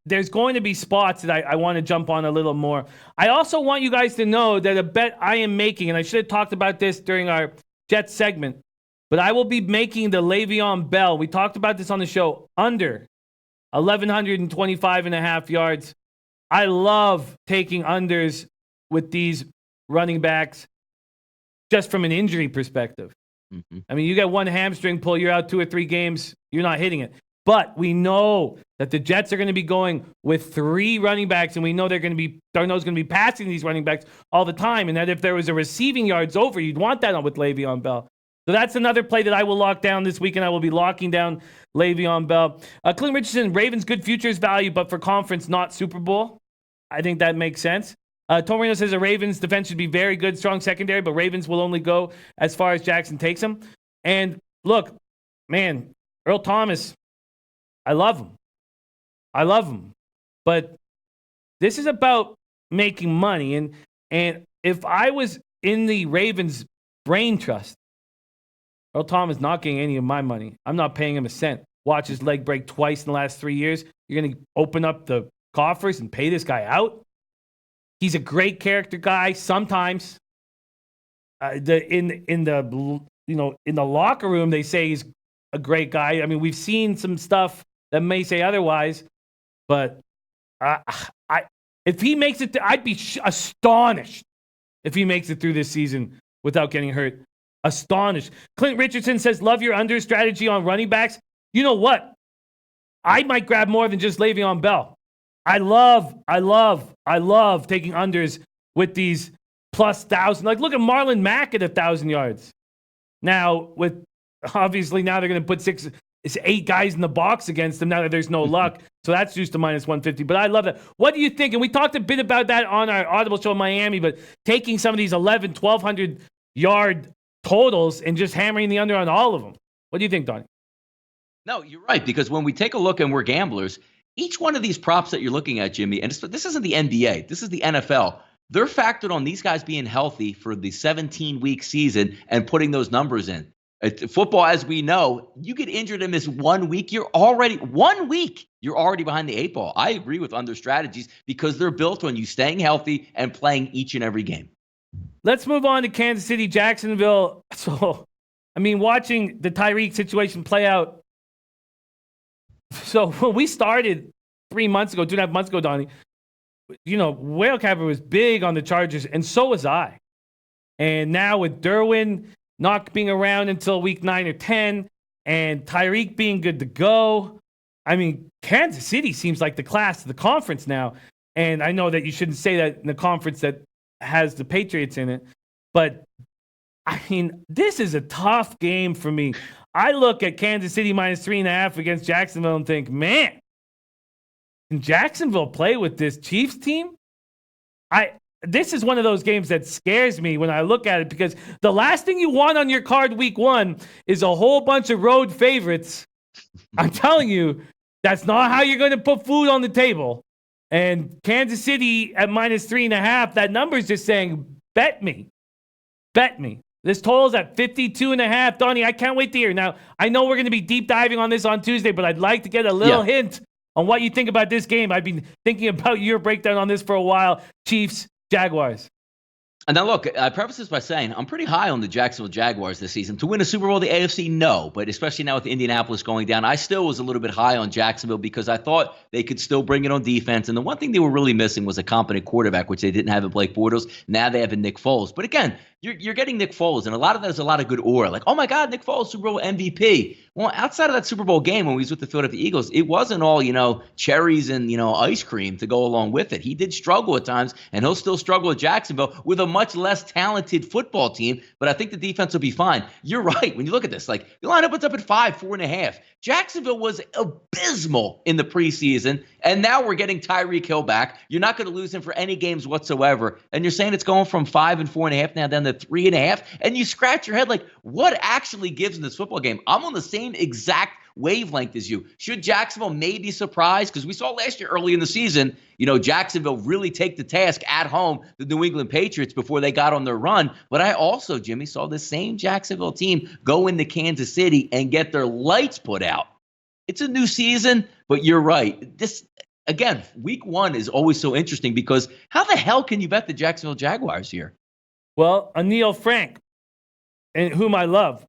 there's going to be spots that I want to jump on a little more. I also want you guys to know that a bet I am making, and I should have talked about this during our Jets segment, but I will be making the Le'Veon Bell. We talked about this on the show, under 1,125.5 yards. I love taking unders with these running backs just from an injury perspective. Mm-hmm. I mean, you get one hamstring pull, you're out 2 or 3 games, you're not hitting it. But we know that the Jets are going to be going with 3 running backs, and we know Darnold's going to be passing these running backs all the time, and that if there was a receiving yards over, you'd want that with Le'Veon Bell. So that's another play that I will lock down this week, and I will be locking down Le'Veon Bell. Clint Richardson, Ravens, good futures value, but for conference, not Super Bowl. I think that makes sense. Torino says the Ravens defense should be very good, strong secondary, but Ravens will only go as far as Jackson takes them. And look, man, Earl Thomas, I love him. But this is about making money. And if I was in the Ravens brain trust, Earl Thomas not getting any of my money. I'm not paying him a cent. Watch his leg break twice in the last 3 years. You're going to open up the coffers and pay this guy out? He's a great character guy sometimes. In the locker room, they say he's a great guy. I mean, we've seen some stuff that may say otherwise, but if he makes it, I'd be astonished if he makes it through this season without getting hurt. Astonished. Clint Richardson says, love your under strategy on running backs. You know what? I might grab more than just Le'Veon Bell. I love taking unders with these plus 1,000. Like, look at Marlon Mack at 1,000 yards. Now, obviously now they're going to put 8 guys in the box against them now that there's no luck. So that's just a minus 150. But I love that. What do you think? And we talked a bit about that on our Audible show in Miami, but taking some of these 1,200 yard totals and just hammering the under on all of them. What do you think, Donnie? No, you're right, because when we take a look and we're gamblers, each one of these props that you're looking at, Jimmy, and this isn't the NBA, this is the NFL, they're factored on these guys being healthy for the 17-week season and putting those numbers in. Football, as we know, you get injured and miss 1 week, you're already behind the 8 ball. I agree with under strategies because they're built on you staying healthy and playing each and every game. Let's move on to Kansas City, Jacksonville. So, I mean, watching the Tyreek situation play out. So when we started 3 months ago, 2.5 months ago, Donnie, Whale Capper was big on the Chargers, and so was I. And now with Derwin not being around until week 9 or 10, and Tyreek being good to go, I mean, Kansas City seems like the class of the conference now. And I know that you shouldn't say that in the conference that has the Patriots in it, but I mean, this is a tough game for me. I look at Kansas City minus 3.5 against Jacksonville and think, man, can Jacksonville play with this Chiefs team? This is one of those games that scares me when I look at it, because the last thing you want on your card week 1 is a whole bunch of road favorites. I'm telling you, that's not how you're going to put food on the table. And Kansas City at minus 3.5, that number is just saying, bet me. Bet me. This total's at 52.5. Donnie, I can't wait to hear. Now, I know we're going to be deep diving on this on Tuesday, but I'd like to get a little hint on what you think about this game. I've been thinking about your breakdown on this for a while. Chiefs, Jaguars. And now, look, I preface this by saying I'm pretty high on the Jacksonville Jaguars this season. To win a Super Bowl, the AFC, no. But especially now with Indianapolis going down, I still was a little bit high on Jacksonville because I thought they could still bring it on defense. And the one thing they were really missing was a competent quarterback, which they didn't have in Blake Bortles. Now they have in Nick Foles. But again, you're getting Nick Foles, and a lot of that is a lot of good aura. Like, oh, my God, Nick Foles, Super Bowl MVP. Well, outside of that Super Bowl game when he was with the Philadelphia Eagles, it wasn't all, cherries and, ice cream to go along with it. He did struggle at times, and he'll still struggle at Jacksonville with a much less talented football team, but I think the defense will be fine. You're right. When you look at this, like, the lineup was up at 4.5. Jacksonville was abysmal in the preseason, and now we're getting Tyreek Hill back. You're not going to lose him for any games whatsoever, and you're saying it's going from 5 and 4.5 now down to 3.5, and you scratch your head like, what actually gives in this football game? I'm on the same exact wavelength as you. Should Jacksonville maybe surprise? Because we saw last year early in the season, Jacksonville really take the task at home, the New England Patriots, before they got on their run. But I also, Jimmy, saw the same Jacksonville team go into Kansas City and get their lights put out. It's a new season, but you're right. This, again, week 1 is always so interesting because how the hell can you bet the Jacksonville Jaguars here? Well, Anil Frank, and whom I love,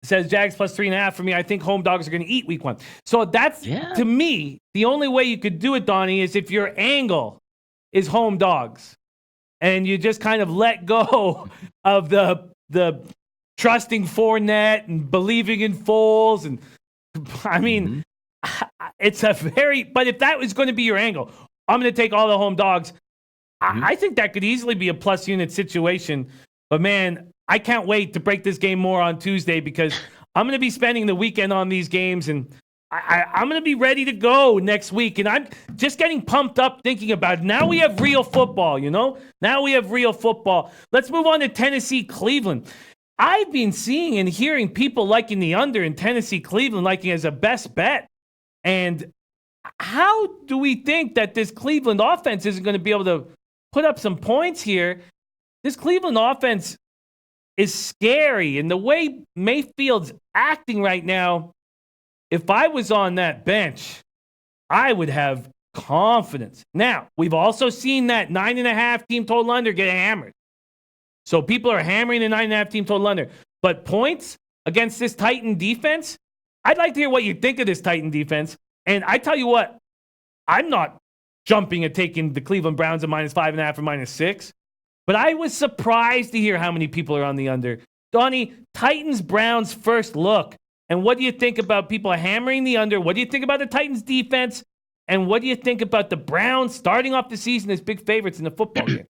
says Jags plus 3.5 for me. I think home dogs are going to eat week 1. So that's, to me, the only way you could do it, Donnie, is if your angle is home dogs. And you just kind of let go of the trusting Fournette and believing in Foles. And I mean, it's a very, but if that was going to be your angle, I'm going to take all the home dogs. I think that could easily be a plus unit situation. But man, I can't wait to break this game more on Tuesday because I'm going to be spending the weekend on these games, and I'm going to be ready to go next week. And I'm just getting pumped up thinking about it. Now we have real football, Now we have real football. Let's move on to Tennessee, Cleveland. I've been seeing and hearing people liking the under in Tennessee, Cleveland, liking as a best bet. And how do we think that this Cleveland offense isn't going to be able to put up some points here? This Cleveland offense is scary. And the way Mayfield's acting right now, if I was on that bench, I would have confidence. Now, we've also seen that 9.5 team total under get hammered. So people are hammering the 9.5 team total under. But points against this Titan defense, I'd like to hear what you think of this Titan defense. And I tell you what, I'm not jumping at taking the Cleveland Browns at minus 5.5 or minus 6. But I was surprised to hear how many people are on the under. Donnie, Titans, Browns first look. And what do you think about people hammering the under? What do you think about the Titans defense? And what do you think about the Browns starting off the season as big favorites in the football game?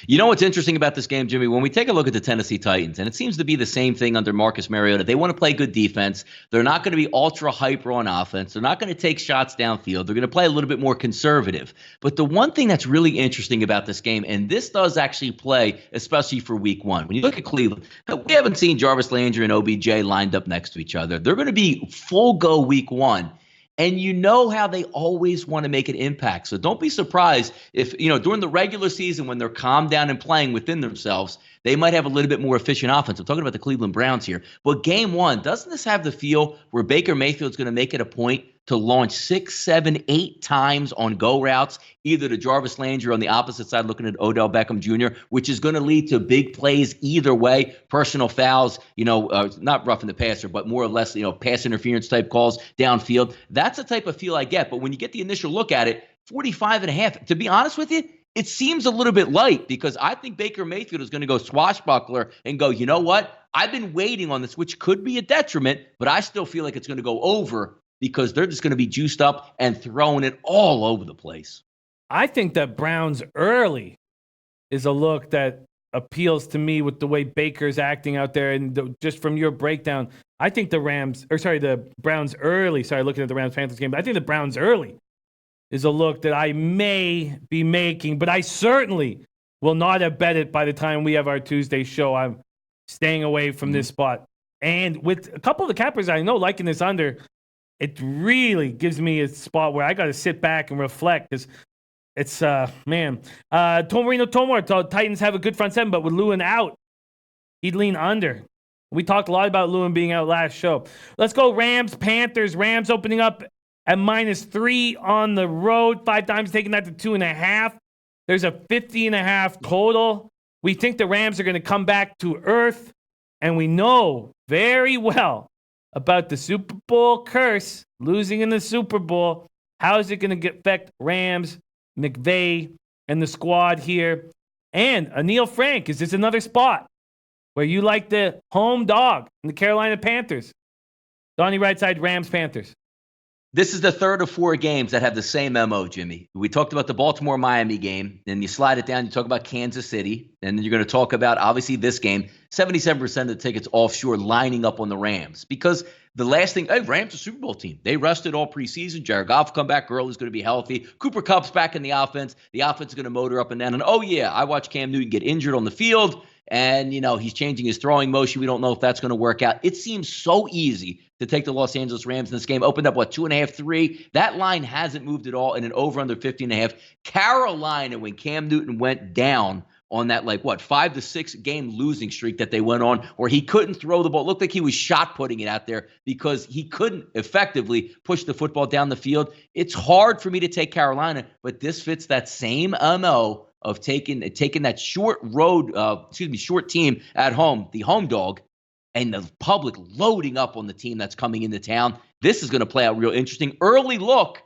You know what's interesting about this game, Jimmy? When we take a look at the Tennessee Titans, and it seems to be the same thing under Marcus Mariota, they want to play good defense. They're not going to be ultra hyper on offense. They're not going to take shots downfield. They're going to play a little bit more conservative. But the one thing that's really interesting about this game, and this does actually play, especially for week one, when you look at Cleveland, we haven't seen Jarvis Landry and OBJ lined up next to each other. They're going to be full go week one. And you know how they always want to make an impact. So don't be surprised if, during the regular season when they're calmed down and playing within themselves, they might have a little bit more efficient offense. I'm talking about the Cleveland Browns here. But game one, doesn't this have the feel where Baker Mayfield's going to make it a point to launch 6, 7, 8 times on go routes, either to Jarvis Landry on the opposite side looking at Odell Beckham Jr., which is going to lead to big plays either way, personal fouls, not roughing the passer, but more or less, pass interference type calls downfield. That's the type of feel I get. But when you get the initial look at it, 45.5, to be honest with you, it seems a little bit light because I think Baker Mayfield is going to go swashbuckler and go, you know what? I've been waiting on this, which could be a detriment, but I still feel like it's going to go over because they're just going to be juiced up and throwing it all over the place. I think that Browns early is a look that appeals to me with the way Baker's acting out there. And just from your breakdown, I think the Browns early, looking at the Rams-Panthers game, but I think the Browns early is a look that I may be making, but I certainly will not have bet it by the time we have our Tuesday show. I'm staying away from this spot. And with a couple of the cappers I know liking this under, it really gives me a spot where I got to sit back and reflect because it's, Tomarino Tomor, Titans have a good front seven, but with Lewin out, he'd lean under. We talked a lot about Lewin being out last show. Let's go Rams, Panthers. Rams opening up at -3 on the road, 5 times taking that to 2.5. There's a 50.5 total. We think the Rams are going to come back to earth, and we know very well about the Super Bowl curse, losing in the Super Bowl. How is it going to affect Rams, McVay, and the squad here? And Anil Frank, is this another spot where you like the home dog in the Carolina Panthers? Donnie RightSide, Rams, Panthers. This is the third of 4 games that have the same MO, Jimmy. We talked about the Baltimore-Miami game, and you slide it down, you talk about Kansas City, and then you're going to talk about, obviously, this game. 77% of the tickets offshore lining up on the Rams because the last thing, Rams are a Super Bowl team. They rested all preseason. Jared Goff come back. Gurley's going to be healthy. Cooper Kupp's back in the offense. The offense is going to motor up and down. And, I watched Cam Newton get injured on the field, and, he's changing his throwing motion. We don't know if that's going to work out. It seems so easy to take the Los Angeles Rams in this game. Opened up, 2.5, 3. That line hasn't moved at all, and an over-under 50.5. Carolina, when Cam Newton went down on that 5 to 6 game losing streak that they went on where he couldn't throw the ball. It looked like he was shot putting it out there because he couldn't effectively push the football down the field. It's hard for me to take Carolina, but this fits that same MO of taking that short team at home, the home dog, and the public loading up on the team that's coming into town. This is going to play out real interesting. Early look,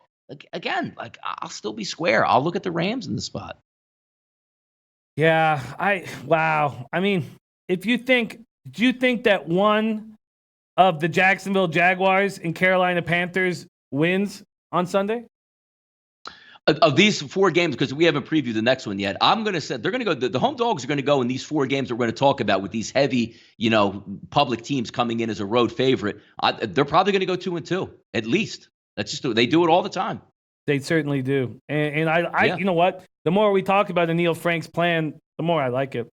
again, I'll still be square. I'll look at the Rams in the spot. Yeah, wow. I mean, do you think that one of the Jacksonville Jaguars and Carolina Panthers wins on Sunday? Of these 4 games, because we haven't previewed the next one yet, I'm going to say they're going to go. The home dogs are going to go in these 4 games that we're going to talk about with these heavy, public teams coming in as a road favorite. They're probably going to go 2-2 at least. That's just they do it all the time. They certainly do. And I you know what? The more we talk about Anil Frank's plan, the more I like it.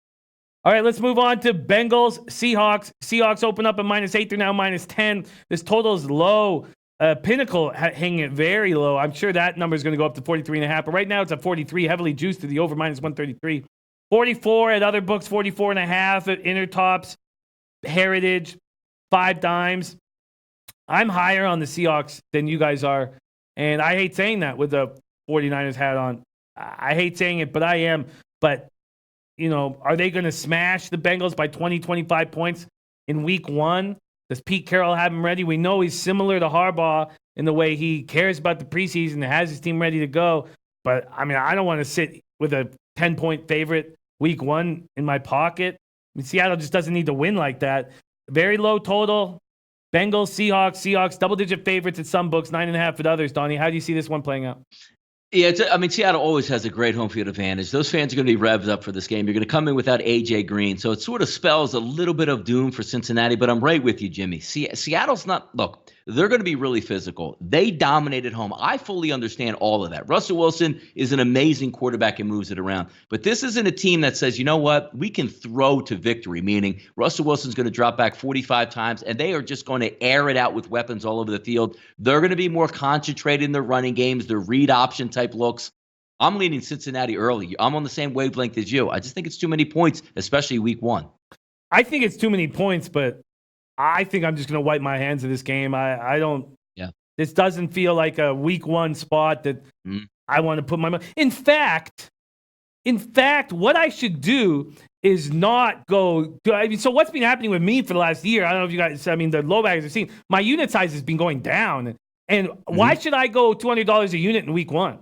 All right, let's move on to Bengals, Seahawks. Seahawks open up at -8. They're now -10. This total is low. Pinnacle hanging it very low. I'm sure that number is going to go up to 43.5. But right now it's at 43, heavily juiced to the over -133. 44 at other books, 44.5 at Intertops, Heritage, 5 dimes. I'm higher on the Seahawks than you guys are. And I hate saying that with the 49ers hat on. I hate saying it, but I am. But, are they going to smash the Bengals by 20, 25 points in week 1? Does Pete Carroll have him ready? We know he's similar to Harbaugh in the way he cares about the preseason and has his team ready to go. But, I don't want to sit with a 10-point favorite week 1 in my pocket. Seattle just doesn't need to win like that. Very low total. Bengals, Seahawks, double-digit favorites at some books, 9.5 at others. Donnie, how do you see this one playing out? Yeah, Seattle always has a great home field advantage. Those fans are going to be revved up for this game. You're going to come in without A.J. Green, so it sort of spells a little bit of doom for Cincinnati, but I'm right with you, Jimmy. Seattle's not – look, they're going to be really physical. They dominate at home. I fully understand all of that. Russell Wilson is an amazing quarterback and moves it around, but this isn't a team that says, you know what, we can throw to victory, meaning Russell Wilson's going to drop back 45 times, and they are just going to air it out with weapons all over the field. They're going to be more concentrated in their running games, their read option type looks. I'm leaning Cincinnati early. I'm on the same wavelength as you. I just think it's too many points, especially week one. I think it's too many points, but I think I'm just going to wipe my hands of this game. I don't. Yeah. This doesn't feel like a week one spot that I want to put my money. In fact, what I should do is not go. So what's been happening with me for the last year? I don't know if you guys. I mean, the low bags have seen my unit size has been going down, and why should I go $200 a unit in week one?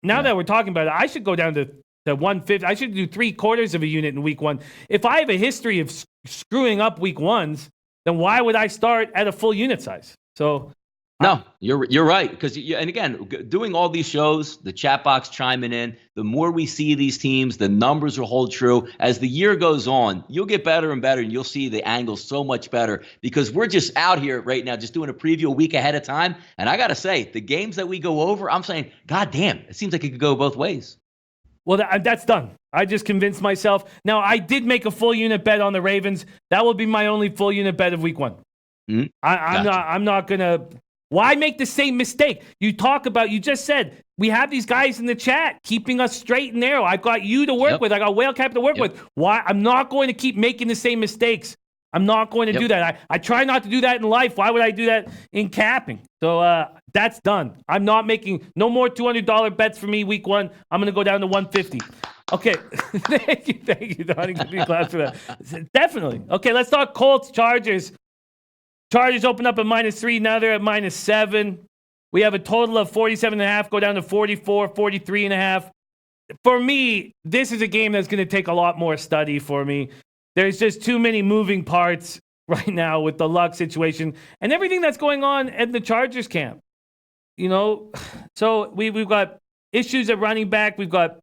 Now that we're talking about it, I should go down to 150. I should do 3/4 of a unit in week one. If I have a history of screwing up week ones, then why would I start at a full unit size? So, no, you're right. Because and again, doing all these shows, the chat box chiming in, the more we see these teams, the numbers will hold true. As the year goes on, you'll get better and better, and you'll see the angles so much better because we're just out here right now, just doing a preview a week ahead of time. And I got to say, the games that we go over, I'm saying, God damn, it seems like it could go both ways. Well, that's done. I just convinced myself. Now, I did make a full unit bet on the Ravens. That will be my only full unit bet of week one. I'm not going to. Why make the same mistake? You just said, we have these guys in the chat keeping us straight and narrow. I've got you to work with. I got Whale Cap to work with. Why? I'm not going to keep making the same mistakes. I'm not going to do that. I try not to do that in life. Why would I do that in capping? So that's done. I'm not making no more $200 bets for me week one. I'm going to go down to 150. Okay. Thank you, Donnie. Give me a class for that. Definitely. Okay, let's talk Colts, Chargers. Chargers open up at -3. Now they're at -7. We have a total of 47.5, go down to 44, 43.5. For me, this is a game that's going to take a lot more study for me. There's just too many moving parts right now with the luck situation and everything that's going on at the Chargers camp. You know, so we've got issues at running back. We've got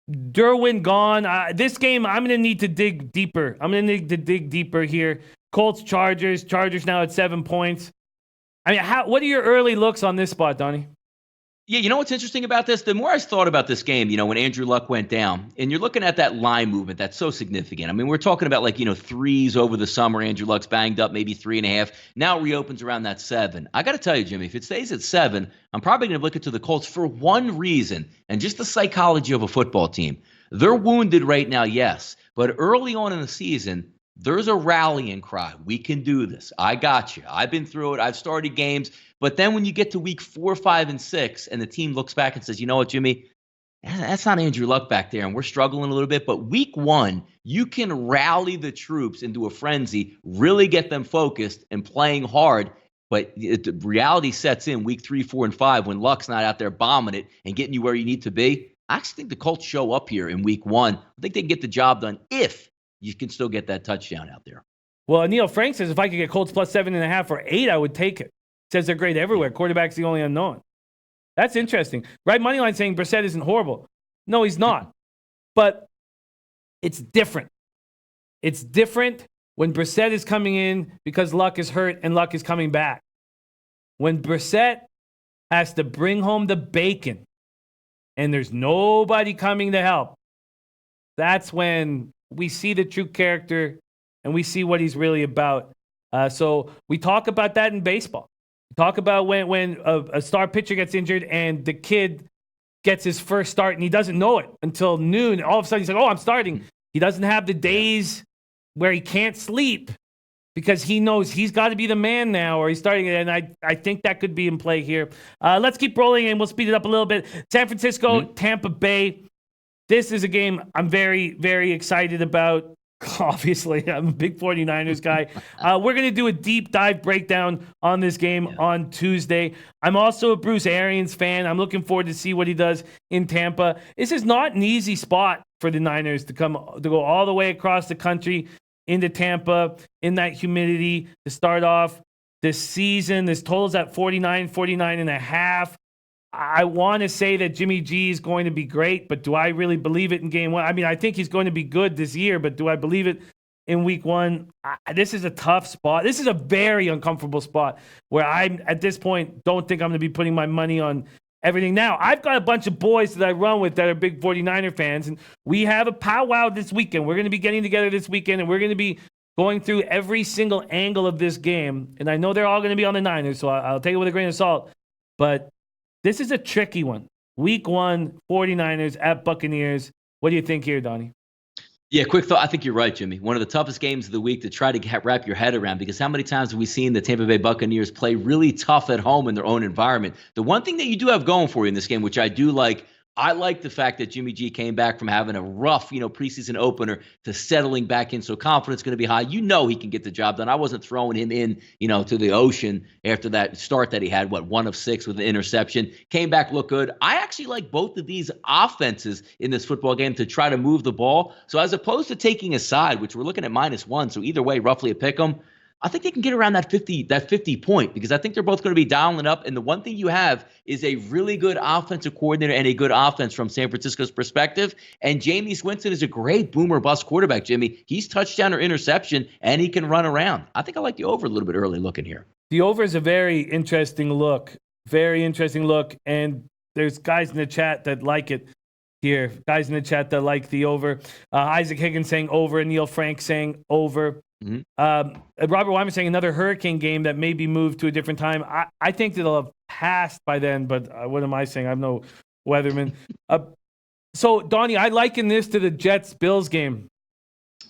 Derwin gone. This game, I'm going to need to dig deeper. I'm going to need to dig deeper here. Colts, Chargers. Chargers now at 7 points. I mean, what are your early looks on this spot, Donnie? Yeah, you know what's interesting about this? The more I thought about this game, when Andrew Luck went down, and you're looking at that line movement, that's so significant. I mean, we're talking about threes over the summer. Andrew Luck's banged up, maybe 3.5. Now it reopens around that 7. I got to tell you, Jimmy, if it stays at 7, I'm probably going to look into the Colts for one reason, and just the psychology of a football team. They're wounded right now, yes, but early on in the season, there's a rallying cry. We can do this. I got you. I've been through it. I've started games. But then when you get to week 4, 5, and 6, and the team looks back and says, you know what, Jimmy, that's not Andrew Luck back there, and we're struggling a little bit. But week 1, you can rally the troops into a frenzy, really get them focused and playing hard. But reality sets in week 3, 4, and 5 when Luck's not out there bombing it and getting you where you need to be. I actually think the Colts show up here in week 1. I think they can get the job done if you can still get that touchdown out there. Well, Neil Frank says if I could get Colts plus 7.5 or 8, I would take it. Says they're great everywhere. Quarterback's the only unknown. That's interesting. Right Moneyline saying Brissett isn't horrible. No, he's not. But it's different. It's different when Brissett is coming in because Luck is hurt and Luck is coming back. When Brissett has to bring home the bacon and there's nobody coming to help, that's when we see the true character and we see what he's really about. So we talk about that in baseball. We talk about when a star pitcher gets injured and the kid gets his first start and he doesn't know it until noon. All of a sudden he's like, oh, I'm starting. He doesn't have the days where he can't sleep because he knows he's got to be the man now or he's starting. And I think that could be in play here. Let's keep rolling and we'll speed it up a little bit. San Francisco, Tampa Bay. This is a game I'm very, very excited about. Obviously, I'm a big 49ers guy. We're going to do a deep dive breakdown on this game on Tuesday. I'm also a Bruce Arians fan. I'm looking forward to see what he does in Tampa. This is not an easy spot for the Niners to go all the way across the country into Tampa in that humidity to start off this season. This total's at 49 and a half. I want to say that Jimmy G is going to be great, but do I really believe it in game one? I mean, I think he's going to be good this year, but do I believe it in week one? This is a tough spot. This is a very uncomfortable spot where I, at this point, don't think I'm going to be putting my money on everything. Now, I've got a bunch of boys that I run with that are big 49er fans, and we have a powwow this weekend. We're going to be getting together this weekend, and we're going to be going through every single angle of this game. And I know they're all going to be on the Niners, so I'll take it with a grain of salt. But this is a tricky one. Week one, 49ers at Buccaneers. What do you think here, Donnie? Yeah, quick thought. I think you're right, Jimmy. One of the toughest games of the week to try to wrap your head around, because how many times have we seen the Tampa Bay Buccaneers play really tough at home in their own environment? The one thing that you do have going for you in this game, which I do like, I like the fact that Jimmy G came back from having a rough, preseason opener to settling back in. So confidence going to be high. He can get the job done. I wasn't throwing him in, to the ocean after that start that he had, 1 of 6 with an interception. Came back, looked good. I actually like both of these offenses in this football game to try to move the ball. So as opposed to taking a side, which we're looking at -1, so either way, roughly a pick 'em, I think they can get around that 50 point, because I think they're both going to be dialing up. And the one thing you have is a really good offensive coordinator and a good offense from San Francisco's perspective. And Jameis Winston is a great boomer bust quarterback, Jimmy. He's touchdown or interception, and he can run around. I think I like the over a little bit early looking here. The over is a very interesting look. Very interesting look. And there's guys in the chat that like it here. Guys in the chat that like the over. Isaac Higgins saying over, and Neil Frank saying over. Mm-hmm. Robert Wyman saying another hurricane game that may be moved to a different time. I think that it'll have passed by then, but what am I saying? I'm no weatherman. So, Donnie, I liken this to the Jets-Bills game.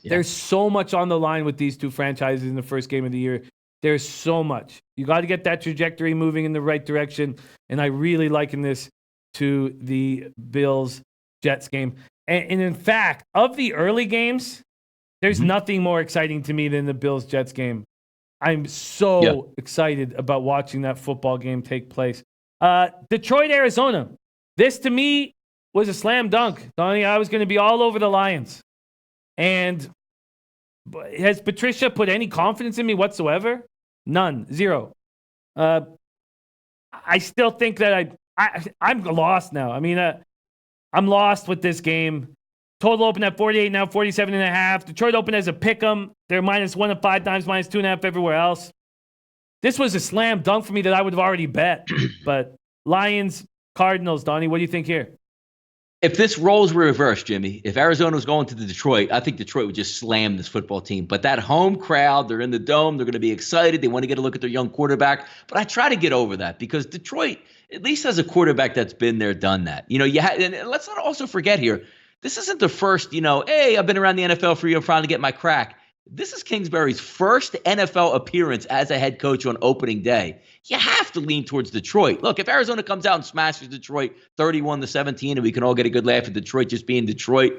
Yeah. There's so much on the line with these two franchises in the first game of the year. There's so much. You got to get that trajectory moving in the right direction, and I really liken this to the Bills-Jets game. And in fact, of the early games, there's nothing more exciting to me than the Bills-Jets game. I'm so excited about watching that football game take place. Detroit, Arizona. This, to me, was a slam dunk. Donnie, I was going to be all over the Lions. And has Patricia put any confidence in me whatsoever? None. Zero. I still think that I'm lost now. I mean, I'm lost with this game. Total open at 48, now 47.5. Detroit opened as a pick 'em. They're -1 of 5 times, -2.5 everywhere else. This was a slam dunk for me that I would have already bet. But Lions, Cardinals, Donnie, what do you think here? If this roles were reversed, Jimmy, if Arizona was going to the Detroit, I think Detroit would just slam this football team. But that home crowd, they're in the dome. They're going to be excited. They want to get a look at their young quarterback. But I try to get over that, because Detroit at least has a quarterback that's been there, done that. And let's not also forget here, this isn't the first, hey, I've been around the NFL for a year, I'm trying to get my crack. This is Kingsbury's first NFL appearance as a head coach on opening day. You have to lean towards Detroit. Look, if Arizona comes out and smashes Detroit 31-17, and we can all get a good laugh at Detroit just being Detroit,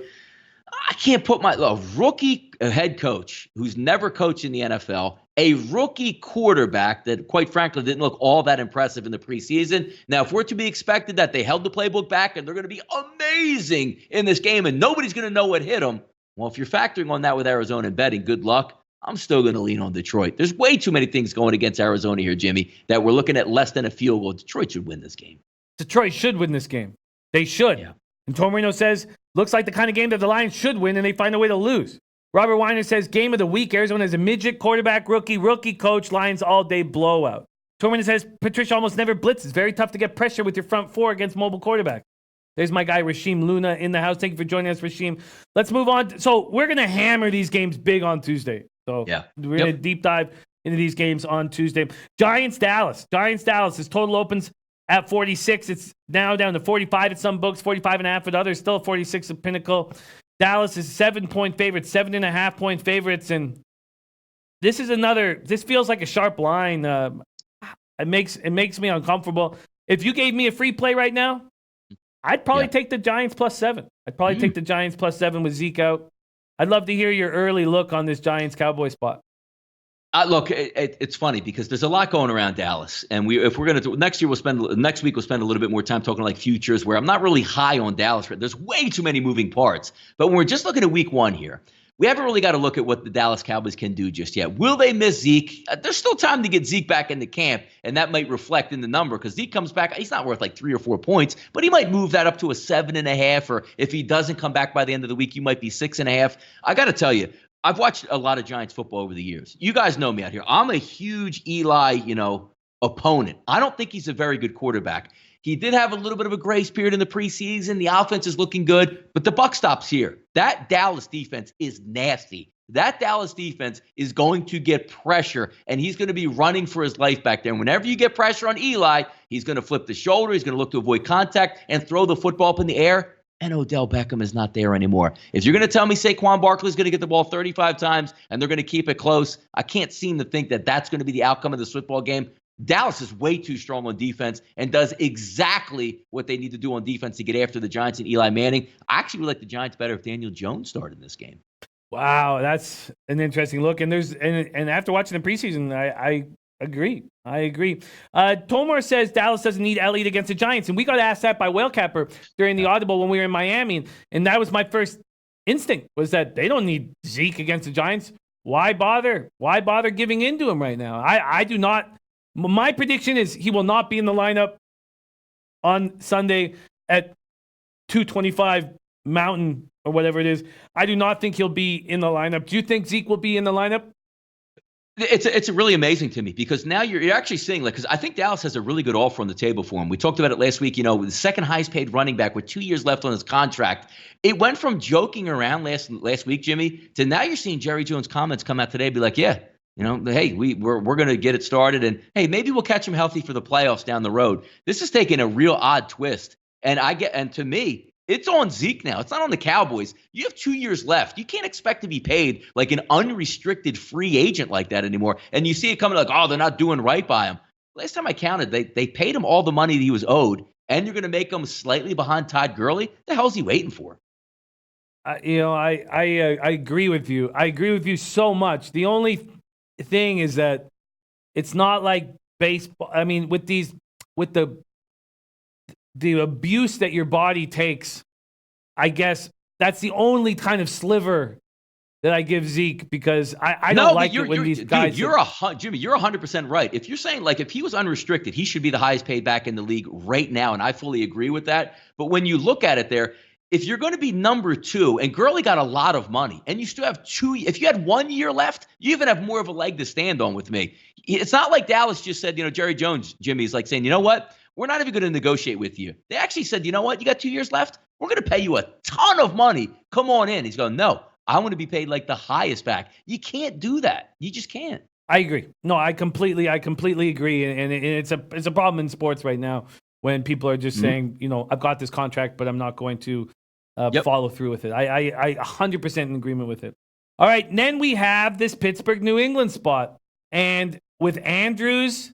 I can't put a rookie head coach who's never coached in the NFL, a rookie quarterback that, quite frankly, didn't look all that impressive in the preseason. Now, if we're to be expected that they held the playbook back and they're going to be amazing in this game and nobody's going to know what hit them, well, if you're factoring on that with Arizona and betting, good luck. I'm still going to lean on Detroit. There's way too many things going against Arizona here, Jimmy, that we're looking at less than a field goal. Detroit should win this game. Detroit should win this game. They should. Yeah. And Tom Marino says, looks like the kind of game that the Lions should win, and they find a way to lose. Robert Weiner says, game of the week, Arizona has a midget quarterback, rookie coach, Lions all-day blowout. Tom Marino says, Patricia almost never blitzes. Very tough to get pressure with your front four against mobile quarterback. There's my guy, Rasheem Luna, in the house. Thank you for joining us, Rasheem. Let's move on. So we're going to hammer these games big on Tuesday. So we're going to deep dive into these games on Tuesday. Giants-Dallas. Giants-Dallas. Total opens at 46. It's now down to 45 at some books, 45.5 at others, still 46 at Pinnacle. Dallas is 7-point favorites, 7.5-point favorites. And this feels like a sharp line. It makes me uncomfortable. If you gave me a free play right now, I'd probably take the Giants +7. I'd probably take the Giants +7 with Zeke out. I'd love to hear your early look on this Giants-Cowboy spot. Look, it's funny because there's a lot going around Dallas, and if we're going to next week we'll spend a little bit more time talking like futures, where I'm not really high on Dallas. There's way too many moving parts. But when we're just looking at week one here, we haven't really got to look at what the Dallas Cowboys can do just yet. Will they miss Zeke? There's still time to get Zeke back into camp, and that might reflect in the number because Zeke comes back. He's not worth like 3 or 4 points, but he might move that up to a 7.5, or if he doesn't come back by the end of the week, you might be 6.5. I got to tell you, I've watched a lot of Giants football over the years. You guys know me out here. I'm a huge Eli, opponent. I don't think he's a very good quarterback. He did have a little bit of a grace period in the preseason. The offense is looking good, but the buck stops here. That Dallas defense is nasty. That Dallas defense is going to get pressure, and he's going to be running for his life back there. And whenever you get pressure on Eli, he's going to flip the shoulder. He's going to look to avoid contact and throw the football up in the air. And Odell Beckham is not there anymore. If you're going to tell me Saquon Barkley is going to get the ball 35 times and they're going to keep it close, I can't seem to think that that's going to be the outcome of this football game. Dallas is way too strong on defense and does exactly what they need to do on defense to get after the Giants and Eli Manning. I actually would like the Giants better if Daniel Jones started in this game. Wow, that's an interesting look. And after watching the preseason, I agree. Tomar says Dallas doesn't need Elliott against the Giants. And we got asked that by Whale Capper during the Audible when we were in Miami. And that was my first instinct, was that they don't need Zeke against the Giants. Why bother? Why bother giving in to him right now? I do not. My prediction is he will not be in the lineup on Sunday at 2:25 Mountain or whatever it is. I do not think he'll be in the lineup. Do you think Zeke will be in the lineup? It's really amazing to me because now you're actually seeing, because I think Dallas has a really good offer on the table for him. We talked about it last week, the second highest paid running back with 2 years left on his contract. It went from joking around last week, Jimmy, to now you're seeing Jerry Jones' comments come out today be like, yeah, hey, we're going to get it started, and hey, maybe we'll catch him healthy for the playoffs down the road. This is taking a real odd twist, and to me, it's on Zeke now. It's not on the Cowboys. You have 2 years left. You can't expect to be paid like an unrestricted free agent like that anymore. And you see it coming like, oh, they're not doing right by him. Last time I counted, they paid him all the money that he was owed, and you're going to make him slightly behind Todd Gurley? The hell's he waiting for? I agree with you. I agree with you so much. The only thing is that it's not like baseball. I mean, with the abuse that your body takes, I guess that's the only kind of sliver that I give Zeke, because I don't like it when these guys. Dude, Jimmy, you're 100% right. If you're saying if he was unrestricted, he should be the highest paid back in the league right now, and I fully agree with that. But when you look at it there, if you're going to be number 2, and Gurley got a lot of money, and you still have 2, if you had 1 year left, you even have more of a leg to stand on with me. It's not like Dallas just said, Jerry Jones, Jimmy, is like saying, you know what? We're not even going to negotiate with you. They actually said, you know what? You got 2 years left? We're going to pay you a ton of money. Come on in. He's going, no, I want to be paid like the highest back. You can't do that. You just can't. I agree. No, I completely agree. And it's a problem in sports right now when people are just saying, I've got this contract, but I'm not going to follow through with it. I 100% in agreement with it. All right. And then we have this Pittsburgh, New England spot. And with Andrews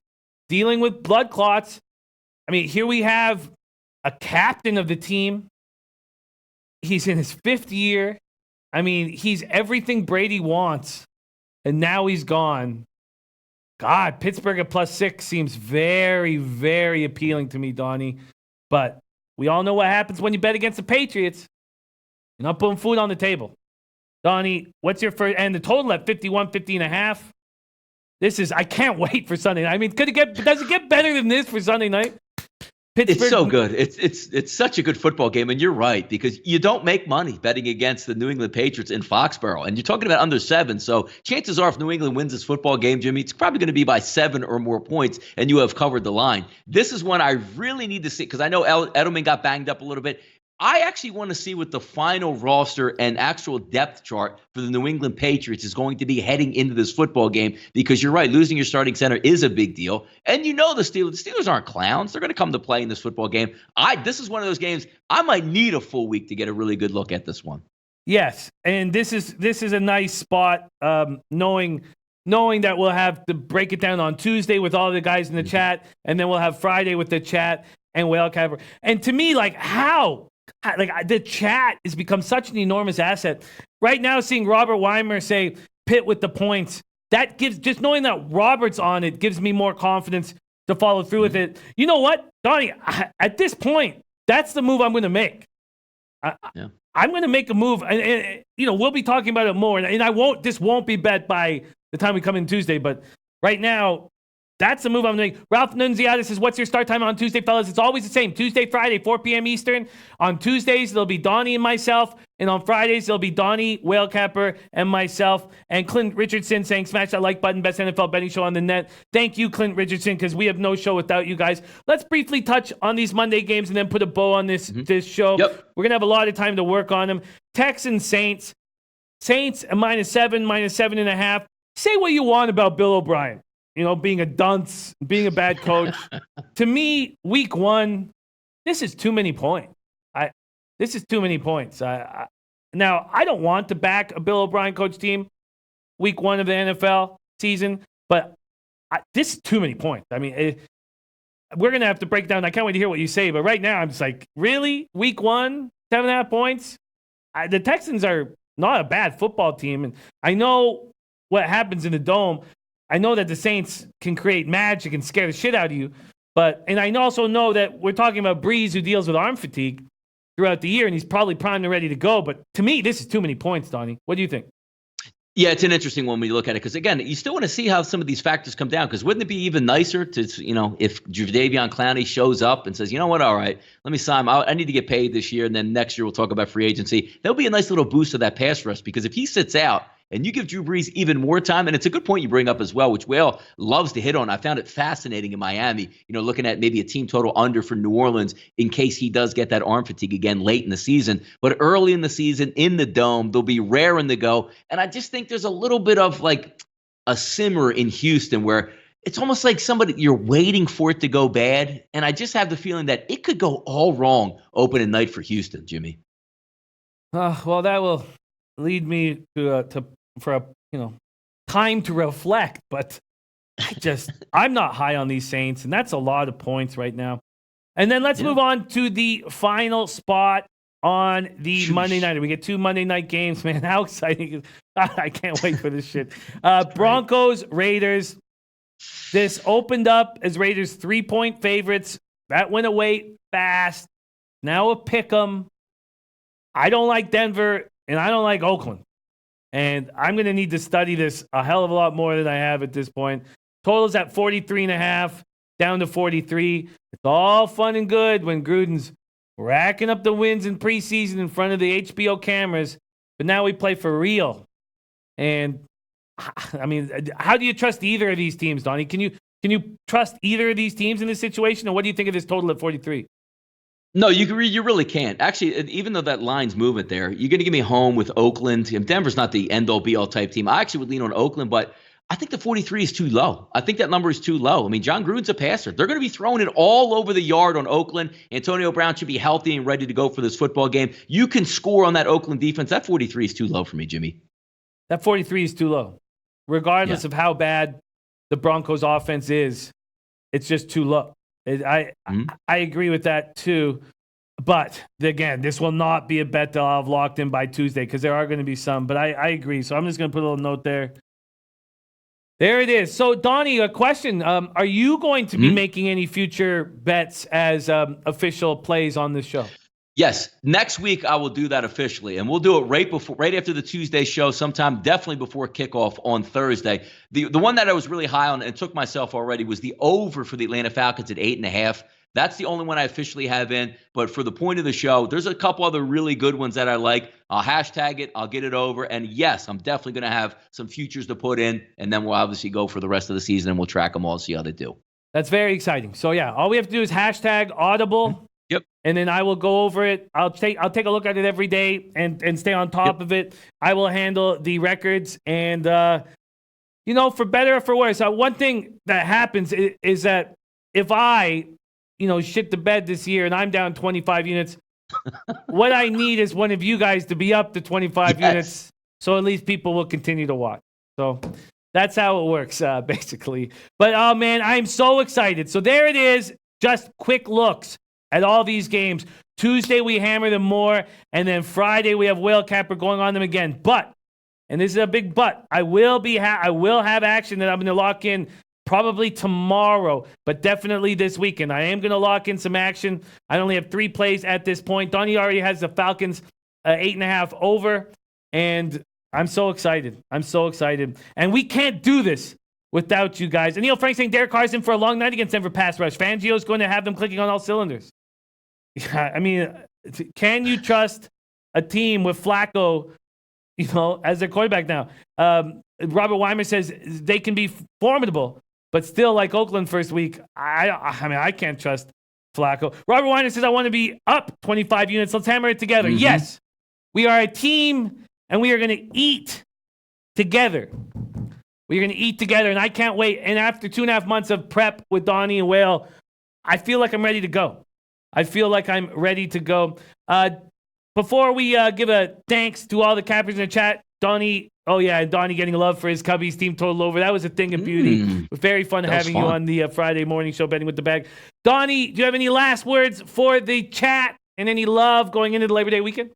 dealing with blood clots, I mean, here we have a captain of the team. He's in his 5th year. I mean, he's everything Brady wants, and now he's gone. God, Pittsburgh at +6 seems very, very appealing to me, Donnie. But we all know what happens when you bet against the Patriots. You're not putting food on the table. Donnie, what's your first? And the total at 50.5. I can't wait for Sunday night. I mean, does it get better than this for Sunday night? Pittsburgh. It's so good. It's such a good football game, and you're right, because you don't make money betting against the New England Patriots in Foxborough, and you're talking about under 7. So chances are, if New England wins this football game, Jimmy, it's probably going to be by 7 or more points, and you have covered the line. This is one I really need to see, because I know Edelman got banged up a little bit. I actually want to see what the final roster and actual depth chart for the New England Patriots is going to be heading into this football game, because you're right, losing your starting center is a big deal. And the Steelers aren't clowns. They're going to come to play in this football game. This is one of those games I might need a full week to get a really good look at this one. Yes, and this is a nice spot, knowing that we'll have to break it down on Tuesday with all the guys in the chat, and then we'll have Friday with the chat and Whale Capper. And to me, the chat has become such an enormous asset. Right now, seeing Robert Weimer say Pitt with the points, that gives, just knowing that Robert's on it, gives me more confidence to follow through with it. You know what, Donnie, at this point, that's the move I'm going to make. I'm going to make a move, and we'll be talking about it more. And I won't. This won't be bet by the time we come in Tuesday. But right now, that's the move I'm going to make. Ralph Nunziata says, "What's your start time on Tuesday, fellas?" It's always the same. Tuesday, Friday, 4 p.m. Eastern. On Tuesdays, there'll be Donnie and myself. And on Fridays, there'll be Donnie, Whalecapper, and myself. And Clint Richardson saying, "Smash that like button, best NFL betting show on the net." Thank you, Clint Richardson, because we have no show without you guys. Let's briefly touch on these Monday games and then put a bow on this show. Yep. We're going to have a lot of time to work on them. Texans, Saints. Saints, a -7, -7.5. Say what you want about Bill O'Brien. Being a dunce, being a bad coach. To me, week 1, this is too many points. This is too many points. Now, I don't want to back a Bill O'Brien coach team week 1 of the NFL season, but this is too many points. I mean, we're going to have to break down. I can't wait to hear what you say, but right now I'm just like, really? Week 1, 7.5 points? The Texans are not a bad football team, and I know what happens in the Dome. I know that the Saints can create magic and scare the shit out of you, and I also know that we're talking about Breeze, who deals with arm fatigue throughout the year, and he's probably primed and ready to go. But to me, this is too many points, Donnie. What do you think? Yeah, it's an interesting one when you look at it because, again, you still want to see how some of these factors come down because wouldn't it be even nicer to, if Jadeveon Clowney shows up and says, you know what, all right, let me sign him out. I need to get paid this year, and then next year we'll talk about free agency. That'll be a nice little boost to that pass rush because if he sits out and you give Drew Brees even more time, and it's a good point you bring up as well, which Whale loves to hit on. I found it fascinating in Miami, looking at maybe a team total under for New Orleans in case he does get that arm fatigue again late in the season. But early in the season, in the Dome, they'll be raring to go. And I just think there's a little bit of like a simmer in Houston where it's almost like you're waiting for it to go bad. And I just have the feeling that it could go all wrong opening night for Houston, Jimmy. Well, that will lead me for a time to reflect, but I'm not high on these Saints, and that's a lot of points right now. And then let's move on to the final spot on the Monday night. We get 2 Monday night games, man. How exciting. I can't wait for this shit. Broncos, Raiders. This opened up as Raiders 3-point favorites. That went away fast. Now a pick 'em. I don't like Denver, and I don't like Oakland. And I'm going to need to study this a hell of a lot more than I have at this point. Total's at 43.5, down to 43. It's all fun and good when Gruden's racking up the wins in preseason in front of the HBO cameras. But now we play for real. And, I mean, how do you trust either of these teams, Donnie? Can you trust either of these teams in this situation? Or what do you think of this total at 43? No, you really can't. Actually, even though that line's moving there, you're going to give me home with Oakland. Denver's not the end-all, be-all type team. I actually would lean on Oakland, but I think the 43 is too low. I think that number is too low. I mean, John Gruden's a passer. They're going to be throwing it all over the yard on Oakland. Antonio Brown should be healthy and ready to go for this football game. You can score on that Oakland defense. That 43 is too low for me, Jimmy. That 43 is too low. Regardless of how bad the Broncos offense is, it's just too low. I agree with that too. But again, this will not be a bet that I'll have locked in by Tuesday because there are going to be some. But I agree. So I'm just going to put a little note there. There it is. So, Donnie, a question. Are you going to be making any future bets as official plays on this show? Yes. Next week, I will do that officially. And we'll do it right after the Tuesday show, sometime definitely before kickoff on Thursday. The one that I was really high on and took myself already was the over for the Atlanta Falcons at 8.5. That's the only one I officially have in. But for the point of the show, there's a couple other really good ones that I like. I'll hashtag it. I'll get it over. And yes, I'm definitely going to have some futures to put in. And then we'll obviously go for the rest of the season and we'll track them all, see how they do. That's very exciting. So, yeah, all we have to do is hashtag Audible. Yep. And then I will go over it. I'll take a look at it every day and stay on top of it. I will handle the records. And, for better or for worse, one thing that happens is that if I shit the bed this year and I'm down 25 units, what I need is one of you guys to be up to 25 units so at least people will continue to watch. So that's how it works, basically. But, oh, man, I'm so excited. So there it is, just quick looks at all these games. Tuesday, we hammer them more, and then Friday, we have Whale Capper going on them again. But, and this is a big but, I will have action that I'm going to lock in probably tomorrow, but definitely this weekend. I am going to lock in some action. I only have 3 plays at this point. Donnie already has the Falcons 8.5 over. And I'm so excited. And we can't do this without you guys. And Neil Frank saying Derek Carr's in for a long night against Denver pass rush. Fangio's going to have them clicking on all cylinders. I mean, can you trust a team with Flacco, as their quarterback now? Robert Weimer says they can be formidable, but still like Oakland first week. I can't trust Flacco. Robert Weiner says I want to be up 25 units. Let's hammer it together. Mm-hmm. Yes, we are a team, and we are going to eat together. We're going to eat together, and I can't wait. And after 2.5 months of prep with Donnie and Whale, I feel like I'm ready to go. Before we give a thanks to all the cappers in the chat, Donnie getting love for his Cubbies team total over. That was a thing of beauty. Very fun having you on the Friday morning show, Betting with the Bag. Donnie, do you have any last words for the chat and any love going into the Labor Day weekend?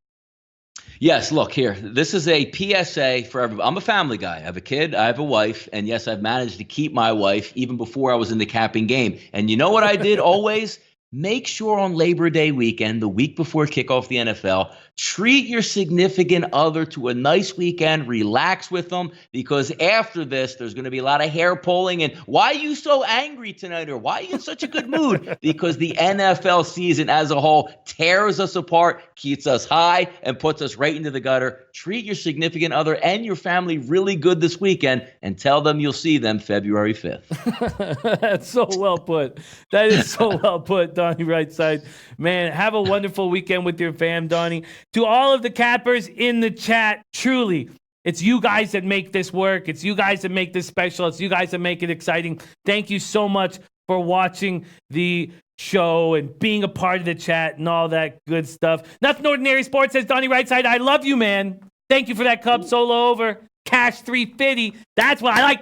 Yes, look here. This is a PSA for everybody. I'm a family guy. I have a kid. I have a wife. And yes, I've managed to keep my wife even before I was in the capping game. And you know what I did always? Make sure on Labor Day weekend, the week before kickoff the NFL, treat your significant other to a nice weekend, relax with them, because after this, there's going to be a lot of hair pulling. And why are you so angry tonight? Or why are you in such a good mood? Because the NFL season as a whole tears us apart, keeps us high, and puts us right into the gutter. Treat your significant other and your family really good this weekend, and tell them you'll see them February 5th. That's so well put. That is so well put, Donnie RightSide. Man, have a wonderful weekend with your fam, Donnie. To all of the cappers in the chat, truly, it's you guys that make this work. It's you guys that make this special. It's you guys that make it exciting. Thank you so much for watching the show and being a part of the chat and all that good stuff. Nothing Ordinary Sports says, Donnie RightSide, I love you, man. Thank you for that Cub solo over. Cash 350. That's what I like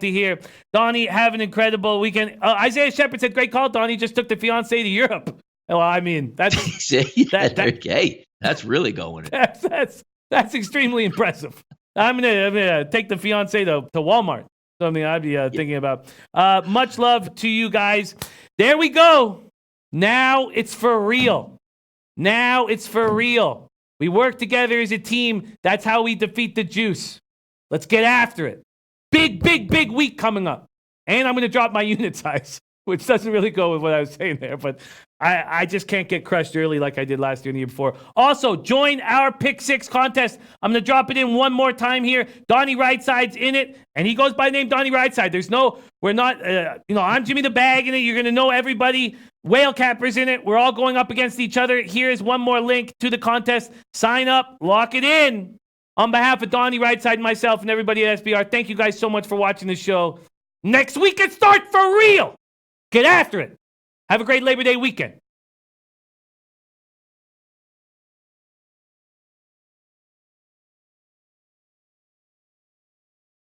to hear. Donnie, have an incredible weekend. Isaiah Shepard said, great call, Donnie. Just took the fiance to Europe. Well, I mean, that's okay. That's really going. That's extremely impressive. I'm gonna take the fiance to Walmart. Something I'd be thinking about. Much love to you guys. There we go. Now it's for real. We work together as a team. That's how we defeat the juice. Let's get after it. Big week coming up. And I'm going to drop my unit size, which doesn't really go with what I was saying there, but I just can't get crushed early like I did last year and the year before. Also, join our Pick 6 contest. I'm going to drop it in one more time here. Donnie RightSide's in it, and he goes by the name Donnie RightSide. I'm Jimmy the Bag in it. You're going to know everybody. Whale Capper's in it. We're all going up against each other. Here's one more link to the contest. Sign up, lock it in. On behalf of Donnie RightSide and myself and everybody at SBR, thank you guys so much for watching the show. Next week it starts for real. Get after it. Have a great Labor Day weekend.